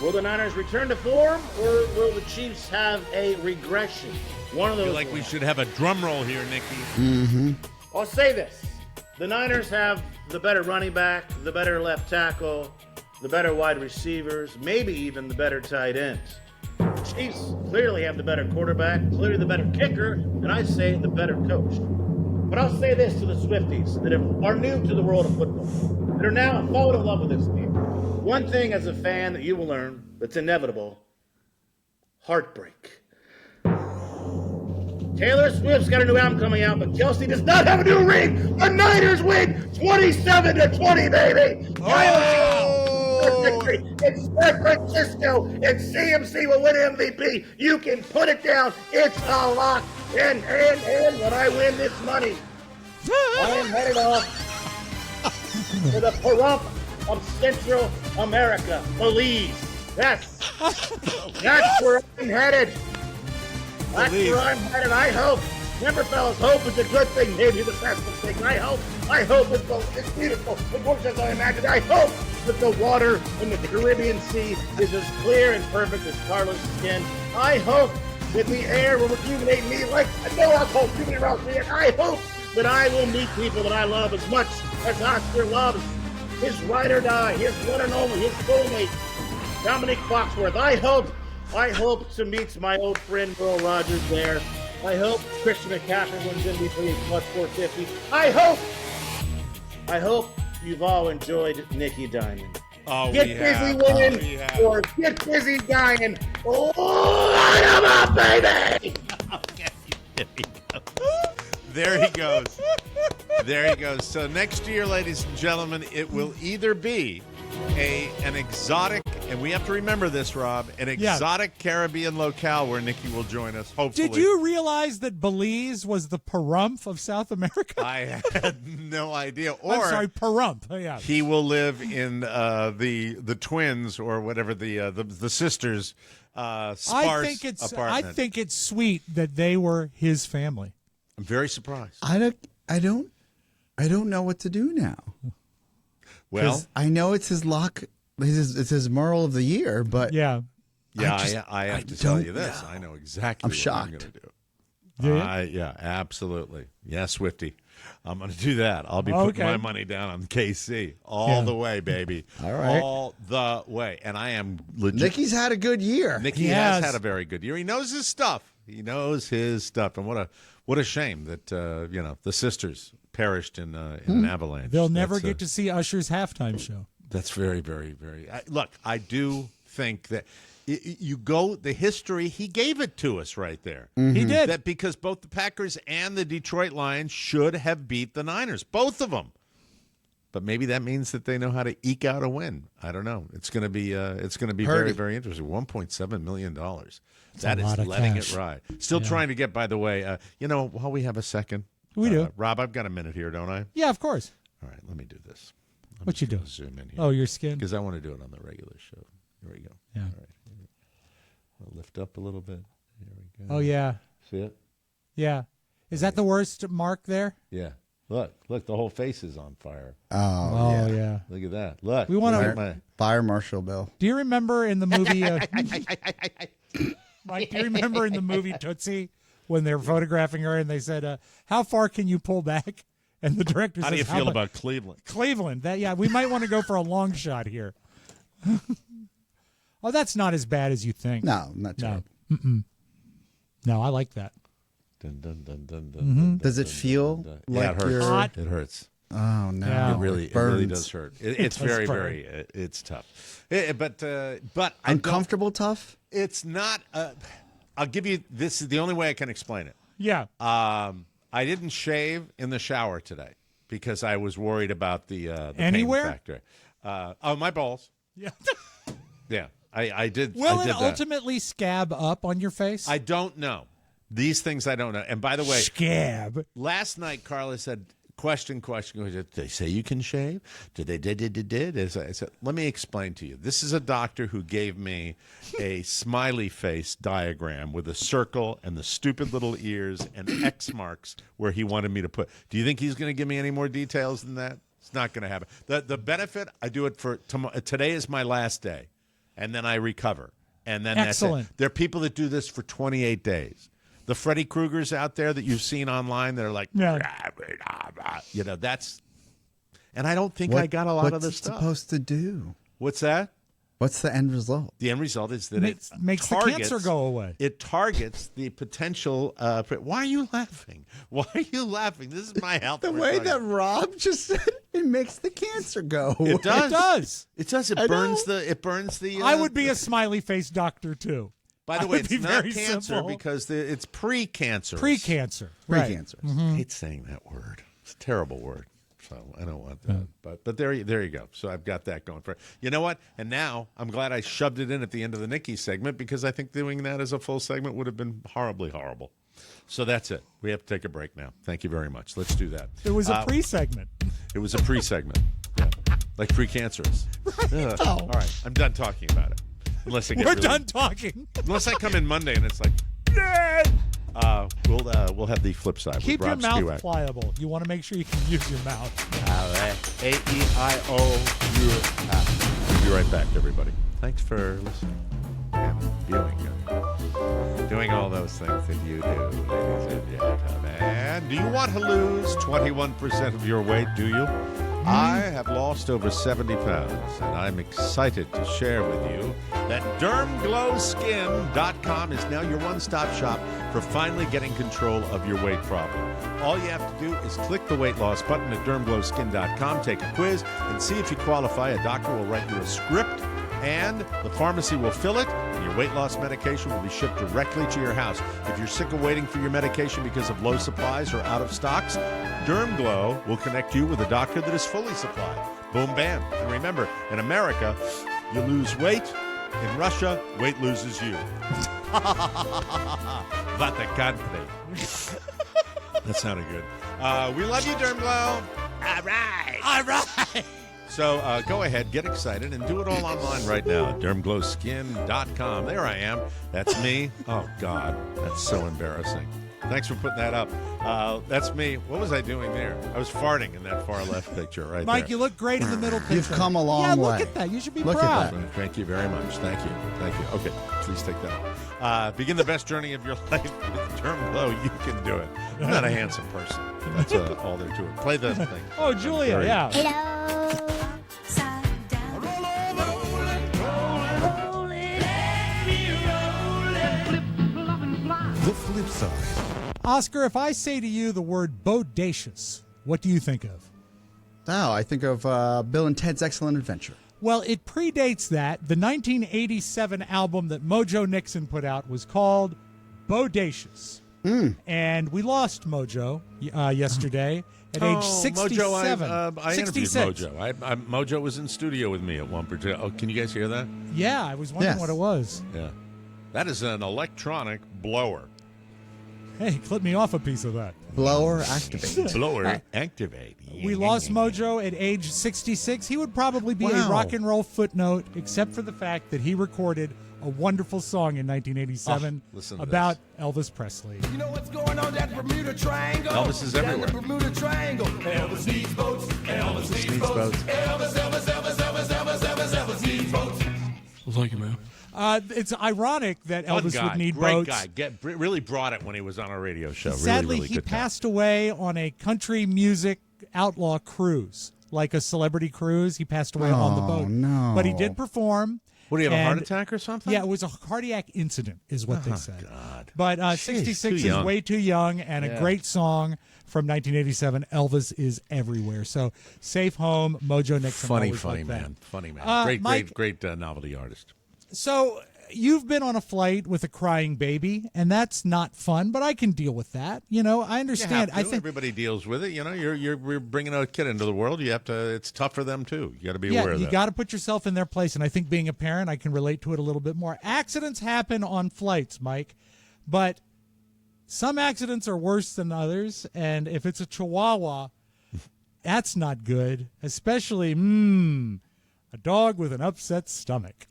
Will the Niners return to form, or will the Chiefs have a regression? One of those. I feel like we should have a drum roll here, Nicky. I'll say this. The Niners have the better running back, the better left tackle, the better wide receivers, maybe even the better tight ends. The Chiefs clearly have the better quarterback, clearly the better kicker, and I say the better coach. But I'll say this to the Swifties that are new to the world of football, that are now falling in love with this team. One thing as a fan that you will learn that's inevitable: heartbreak. Taylor Swift's got a new album coming out, but Kelsey does not have a new ring. The Niners win 27-20, baby. It's San Francisco, and CMC will win MVP. You can put it down. It's a lock. And when I win this money, I am headed off to the Pahrump of Central America, Belize. That's where I'm headed. That's where I'm headed. I hope. Remember, fellas, hope is a good thing. Maybe the best of things. I hope it's beautiful. Of course, as I imagined. I hope that the water in the Caribbean Sea is as clear and perfect as Carlos' skin. I hope that the air will rejuvenate me like no alcohol rejuvenate around me. And I hope that I will meet people that I love as much as Oscar loves his ride or die, his one and only, his soulmate, Dominic Foxworth. I hope to meet my old friend Earl Rogers there. I hope Christian McCaffrey wins MVP plus 450. I hope you've all enjoyed Nicky Diamond. Get busy winning or get busy dying. Light 'em up, baby! There he goes. There he goes. So next year, ladies and gentlemen, it will either be an exotic, and we have to remember this, Rob, an exotic Caribbean locale where Nicky will join us, hopefully. Did you realize that Belize was the Pahrump of South America? I had no idea. Or I'm sorry, Pahrump. Yeah. he will live in the twins or whatever the sisters' sparse apartment. I think it's sweet that they were his family. I'm very surprised. I don't know what to do now. Well, I know it's his lock. It's his Merle of the year, but I have to tell you this. I know exactly what I'm going to do. Yeah, absolutely. Yeah, Swifty. I'm going to do that. I'll be putting my money down on KC all the way, baby. All right. All the way. And I am legit. Nicky's had a good year. Nicky has had a very good year. He knows his stuff. And what a shame that the sisters perished in an avalanche. They'll never get to see Usher's halftime show. That's very, very, very. Look, I do think that the history, he gave it to us right there. Mm-hmm. He did. That because both the Packers and the Detroit Lions should have beat the Niners, both of them. But maybe that means that they know how to eke out a win. I don't know. It's going to be very, very interesting. $1.7 million. That is letting it ride. Still trying to get, by the way, while we have a second. We do. Rob, I've got a minute here, don't I? Yeah, of course. All right, let me do this. What you doing? Zoom in here. Oh, your skin? Because I want to do it on the regular show. Here we go. Yeah. All right. I'll lift up a little bit. Here we go. Oh, yeah. See it? Yeah. Is that the worst mark there? Yeah. Look, the whole face is on fire. Oh yeah. Look at that. Look. We want to fire Marshal Bill. Do you remember in the movie Mike, do you remember in the movie Tootsie when they were photographing her and they said, how far can you pull back? And the director says, how do you feel about Cleveland? Cleveland. We might want to go for a long shot here. Oh, that's not as bad as you think. No, not true. No, I like that. Does it feel like it hurts. you're Hot. It hurts. Oh no! Yeah. It really burns. does hurt. It's very, very. It's tough. But I don't- Uncomfortable, tough. It's not. I'll give you. This is the only way I can explain it. Yeah. I didn't shave in the shower today because I was worried about the Anywhere? pain factor. My balls. Yeah. Yeah, I did. Will I it did that. ultimately scab up on your face? I don't know. These things I don't know. And by the way, Scab. last night Carla said, question. Did they say you can shave? Did they did? I said, let me explain to you. This is a doctor who gave me a smiley face diagram with a circle and the stupid little ears and X marks where he wanted me to put. Do you think he's going to give me any more details than that? It's not going to happen. The benefit, I do it for tomorrow. Today is my last day, and then I recover. And then Excellent. That's it. There are people that do this for 28 days. The Freddy Kruegers out there that you've seen online, they're like, that's. And I don't think I got a lot of this What's it stuff. supposed to do? What's that? What's the end result? The end result is that Makes the targets, cancer go away. It targets the potential. Why are you laughing? Why are you laughing? This is my health. The we're way talking that about. Rob just said it makes the cancer go. It does. It does. It does. It I burns know. the. It burns the. I would be a smiley face doctor too. By the I way, would it's be not very cancer simple. because it's pre-cancer. Pre-cancer. Right. Pre-cancer. I hate saying that word. It's a terrible word. So I don't want that. But there you go. So I've got that going for it. You know what? And now I'm glad I shoved it in at the end of the Nicky segment because I think doing that as a full segment would have been horribly horrible. So that's it. We have to take a break now. Thank you very much. Let's do that. It was a pre-segment. It was a pre-segment. Yeah. Like precancerous. Ugh. All right. I'm done talking about it. Unless I get We're really- done talking. Unless I come in Monday and it's like, we'll have the flip side. Keep with your Robb mouth Spiewak. pliable. You want to make sure you can use your mouth. A-E-I-O-U. We'll be right back, everybody. Thanks for listening and doing all those things that you do, ladies and gentlemen. And do you want to lose 21% of your weight, do you? I have lost over 70 pounds, and I'm excited to share with you that DermGlowSkin.com is now your one-stop shop for finally getting control of your weight problem. All you have to do is click the weight loss button at DermGlowSkin.com, take a quiz, and see if you qualify. A doctor will write you a script, and the pharmacy will fill it, and your weight loss medication will be shipped directly to your house. If you're sick of waiting for your medication because of low supplies or out of stocks, DermGlow will connect you with a doctor that is fully supplied. Boom, bam. And remember, in America, you lose weight. In Russia, weight loses you. Vaticantre. That sounded good. We love you, DermGlow. All right. All right. So go ahead, get excited, and do it all online right now at DermGlowSkin.com. There I am. That's me. Oh, God. That's so embarrassing. Thanks for putting that up. That's me. What was I doing there? I was farting in that far left picture right Mike, there. you look great in the middle picture. You've come a long yeah, way. look at that. You should be Look at proud. that. Thank you very much. Thank you. Thank you. Okay, please take that off. Begin the best journey of your life with DermGlow. You can do it. I'm not a handsome person. That's all there to it. Play the thing. Oh, Julia, Very- yeah. The flip side. Oscar, if I say to you the word bodacious, what do you think of? Oh, I think of Bill and Ted's Excellent Adventure. Well, it predates that. The 1987 album that Mojo Nixon put out was called Bodacious. And we lost Mojo yesterday at age 67. Mojo, I interviewed 66. Mojo. Mojo was in studio with me at one particular. Oh, can you guys hear that? Yeah, I was wondering Yes. what it was. Yeah. That is an electronic blower. Hey, clip me off a piece of that. Blower activate. Blower activate. We lost Mojo at age 66. He would probably be a Wow. rock and roll footnote, except for the fact that he recorded a wonderful song in 1987 listen to about Elvis Presley. You know what's going on that Bermuda Triangle? Elvis is Down everywhere. the Bermuda Triangle. Elvis needs boats. Elvis needs boats. Elvis needs boats. Well, thank you, man. It's ironic that Fun Elvis guy. would need Great boats. guy. Really brought it when he was on our radio show. Sadly, really he good guy. passed away on a country music outlaw cruise, like a celebrity cruise. He passed away on the Oh, boat. no. But he did perform, What, do you have a heart And- attack or something? Yeah, it was a cardiac incident, is what they said. God. But Jeez, 66 too is young. way too young, and a Yeah. great song from 1987, Elvis is Everywhere. So, Safe Home, Mojo Nixon. Funny always like that. man. Funny man. Great, Mike- great novelty artist. So, you've been on a flight with a crying baby, and that's not fun, but I can deal with that. You know, I You understand. have I to. think Everybody deals with it. You know, you're bringing a kid into the world. You have to. It's tough for them too. You got to be aware of you that. got to put yourself in their place, and I think being a parent, I can relate to it a little bit more. Accidents happen on flights, Mike, but some accidents are worse than others, and if it's a Chihuahua, that's not good, especially a dog with an upset stomach.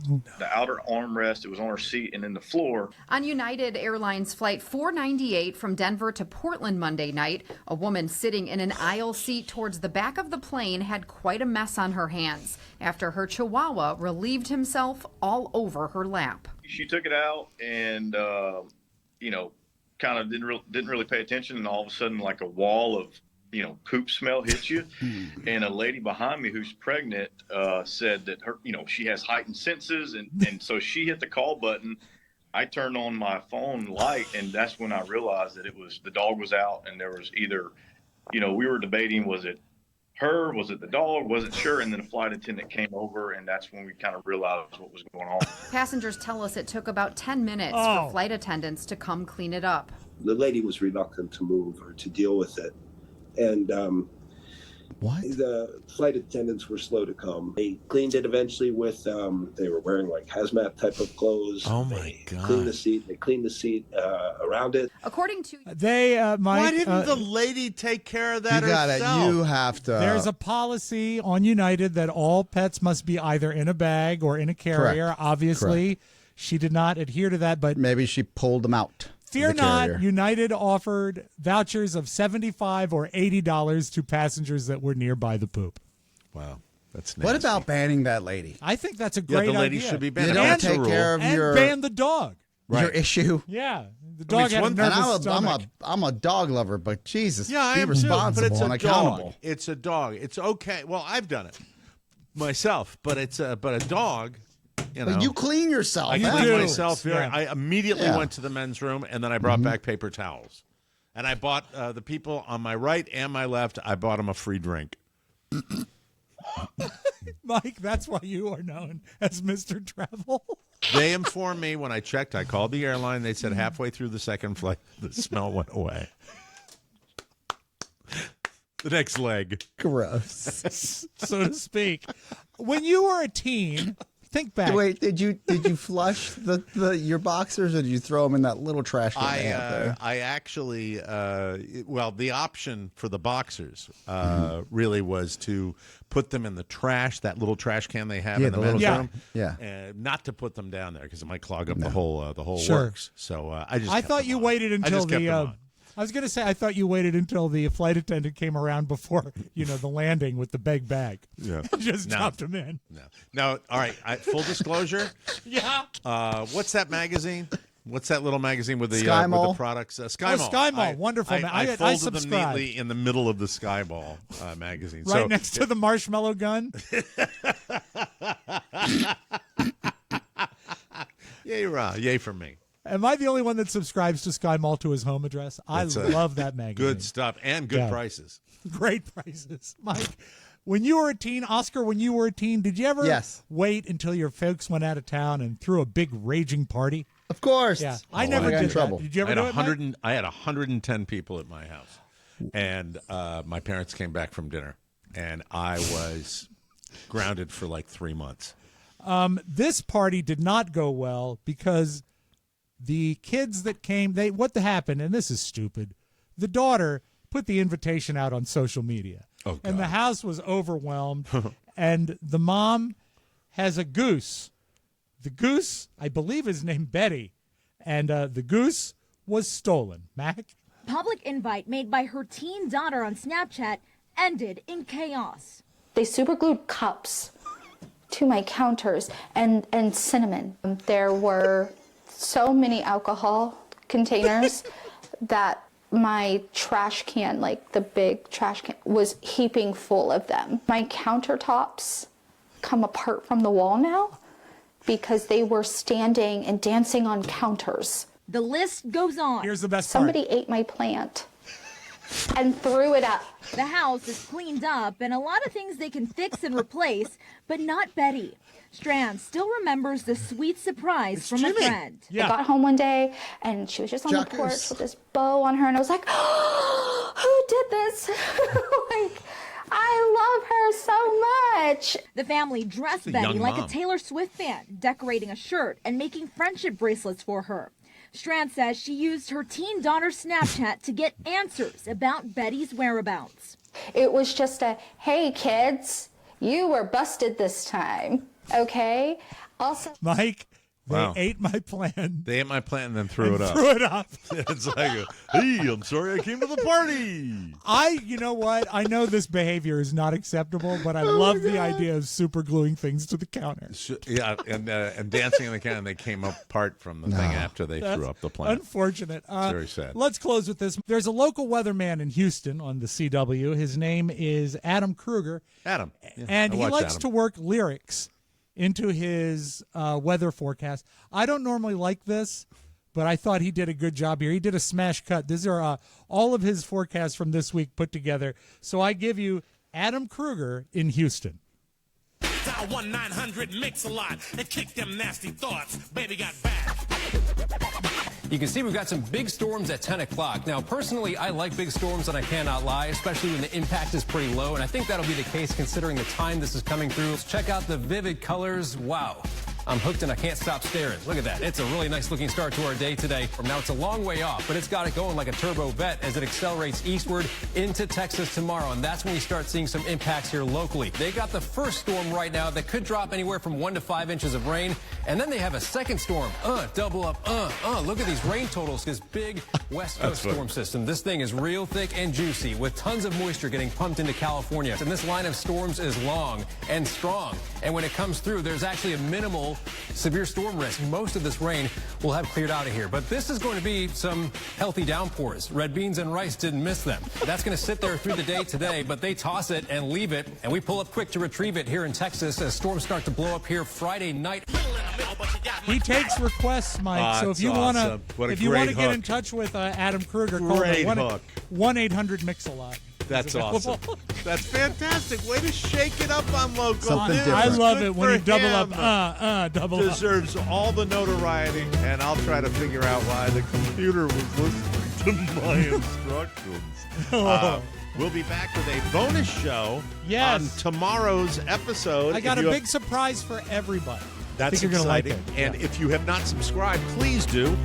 The outer armrest, it was on her seat, and then the floor. On United Airlines Flight 498 from Denver to Portland Monday night, a woman sitting in an aisle seat towards the back of the plane had quite a mess on her hands after her Chihuahua relieved himself all over her lap. She took it out and, kind of didn't really pay attention, and all of a sudden, like a wall of, poop smell hits you. And a lady behind me who's pregnant said that her, she has heightened senses, and so she hit the call button. I turned on my phone light, and that's when I realized that the dog was out, and there was either, we were debating, was it her, was it the dog, wasn't sure, and then a flight attendant came over, and that's when we kind of realized what was going on. Passengers tell us it took about 10 minutes for flight attendants to come clean it up. The lady was reluctant to move or to deal with it. And the flight attendants were slow to come. They cleaned it eventually with, they were wearing like hazmat type of clothes. Oh, my They God. cleaned the seat around it. According to Mike, Why didn't the lady take care of that You got it. herself? You have to. There's a policy on United that all pets must be either in a bag or in a carrier. Correct. Obviously, she did not adhere to that, but Maybe she pulled them out. fear of the not, carrier. United offered vouchers of $75 or $80 to passengers that were nearby the poop. Wow, that's What nasty. about banning that lady? I think that's a Yeah, great the lady idea. should be You banned. don't That's a take rule. care of And your ban the dog. your issue. Yeah, the I mean, dog it's had a one thing- nervous And stomach. I'm a dog lover, but Jesus, Yeah, I be am too, responsible but it's and a accountable. dog. It's a dog. It's okay. Well, I've done it myself, but a dog. You know, But you clean yourself. I You cleaned do. myself. Yeah. I immediately Yeah. went to the men's room, and then I brought back paper towels. And I bought the people on my right and my left. I bought them a free drink. Mike, that's why you are known as Mr. Travel. They informed me when I checked. I called the airline. They said halfway through the second flight, the smell went away. The next leg. Gross. so to speak. When you were a teen, think back. Wait, did you flush your boxers, or did you throw them in that little trash can they have there? I actually, the option for the boxers really was to put them in the trash, that little trash can they have Yeah, in the the little- men's room. Yeah. Not to put them down there because it might clog up the whole Sure. works. So I just. I kept thought them you on. waited I until just kept the. them on. I was going to say I thought you waited until the flight attendant came around before the landing with the bag. Yeah. Just No. dropped him in. No. All right. Full disclosure. Yeah. What's that magazine? What's that little magazine with the Sky with Mall? the products? Sky Mall. Sky Mall. Wonderful. I I folded them subscribe. neatly in the middle of the Sky Mall magazine. Right So- next to the marshmallow gun. Yay for me. Am I the only one that subscribes to Sky Mall to his home address? I It's, love that magazine. Good stuff and good Yeah. prices. Great prices. Mike, when you were a teen, Oscar, did you ever Yes. wait until your folks went out of town and threw a big raging party? Of course. Yeah. I I never got did in trouble. that. Did you I ever had do it, Mike? I had 110 people at my house, and my parents came back from dinner, and I was grounded for like 3 months. This party did not go well because the kids that came, what happened, and this is stupid, the daughter put the invitation out on social media. Oh, and the God. house was overwhelmed. And the mom has a goose. The goose, I believe, is named Betty. And the goose was stolen. Mac? Public invite made by her teen daughter on Snapchat ended in chaos. They superglued cups to my counters and cinnamon. There were so many alcohol containers that my trash can, like the big trash can, was heaping full of them. My countertops come apart from the wall now. because they were standing and dancing on counters. The list goes on. Here's the best Somebody ate my plant and threw it up. The house is cleaned up and a lot of things they can fix and replace, but not Betty. Strand still remembers the sweet surprise from a friend. I got home one day and she was just on the porch with this bow on her, and I was like, oh, who did this? Like, I love her so much. The family dressed Betty like a Taylor Swift fan, decorating a shirt and making friendship bracelets for her. Strand says she used her teen daughter's Snapchat to get answers about Betty's whereabouts. It was just a, hey kids, you were busted this time, okay? Also, Mike, they ate my plant. They ate my plant and then threw it up. Threw it up. It's like, hey, I'm sorry I came to the party. You know what? I know this behavior is not acceptable, but I love the idea of super gluing things to the counter. Yeah, and dancing on the counter, and they came apart from the thing after they threw up the plant. Unfortunate. It's very sad. Let's close with this. There's a local weatherman in Houston on the CW. His name is Adam Kruger. Adam. Yeah, and he likes to work lyrics into his weather forecast. I don't normally like this, but I thought he did a good job here. He did a smash cut. These are all of his forecasts from this week put together. So I give you Adam Kruger in Houston. Dial 1-900 Mix-a-Lot and kick them nasty thoughts. Baby got back. You can see we've got some big storms at 10 o'clock. Now, personally, I like big storms, and I cannot lie, especially when the impact is pretty low, and I think that'll be the case considering the time this is coming through. Let's check out the vivid colors. Wow. I'm hooked and I can't stop staring. Look at that. It's a really nice looking start to our day today. Now, it's a long way off, but it's got it going like a turbo vet as it accelerates eastward into Texas tomorrow, and that's when we start seeing some impacts here locally. They got the first storm right now that could drop anywhere from 1 to 5 inches of rain, and then they have a second storm. Double up. Look at these rain totals. This big West Coast storm system. This thing is real thick and juicy with tons of moisture getting pumped into California. And this line of storms is long and strong. And when it comes through, there's actually a minimal severe storm risk. Most of this rain will have cleared out of here. But this is going to be some healthy downpours. Red beans and rice didn't miss them. That's going to sit there through the day today, but they toss it and leave it. And we pull up quick to retrieve it here in Texas as storms start to blow up here Friday night. He takes requests, Mike. So if you want to get in touch with Adam Kruger, call him 1-800-Mix-a-Lot. That's awesome. That's fantastic. Way to shake it up on local. Something different. I love it when you double up. Deserves all the notoriety, and I'll try to figure out why the computer was listening to my instructions. We'll be back with a bonus show on tomorrow's episode. I got a big surprise for everybody. That's exciting. Like and if you have not subscribed, please do.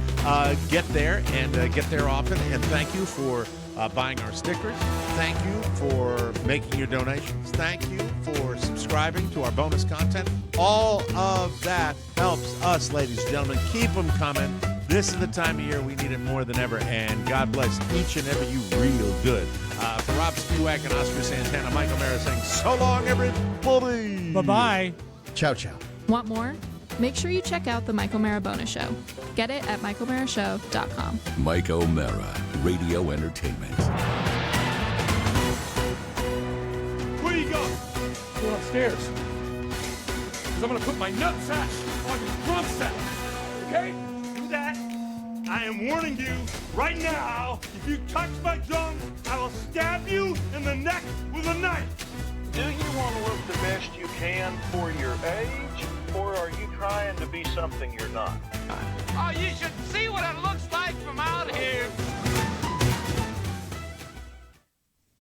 Get there and get there often. And thank you for buying our stickers. Thank you for making your donations. Thank you for subscribing to our bonus content. All of that helps us, ladies and gentlemen. Keep them coming. This is the time of year we need it more than ever. And God bless each and every you real good. For Robb Spiewak and Oscar Santana, Michael Mara saying so long, everybody. Bye-bye. Ciao, ciao. Want more? Make sure you check out the Mike O'Mara Bonus Show. Get it at MikeO'MaraShow.com. Mike O'Mara, Radio Entertainment. Where you going? Go upstairs. Because I'm going to put my nutsack on your drum set. Okay? Do that. I am warning you right now. If you touch my drum, I will stab you in the neck with a knife. Do you want to look the best you can for your age, or are you trying to be something you're not? Oh, you should see what it looks like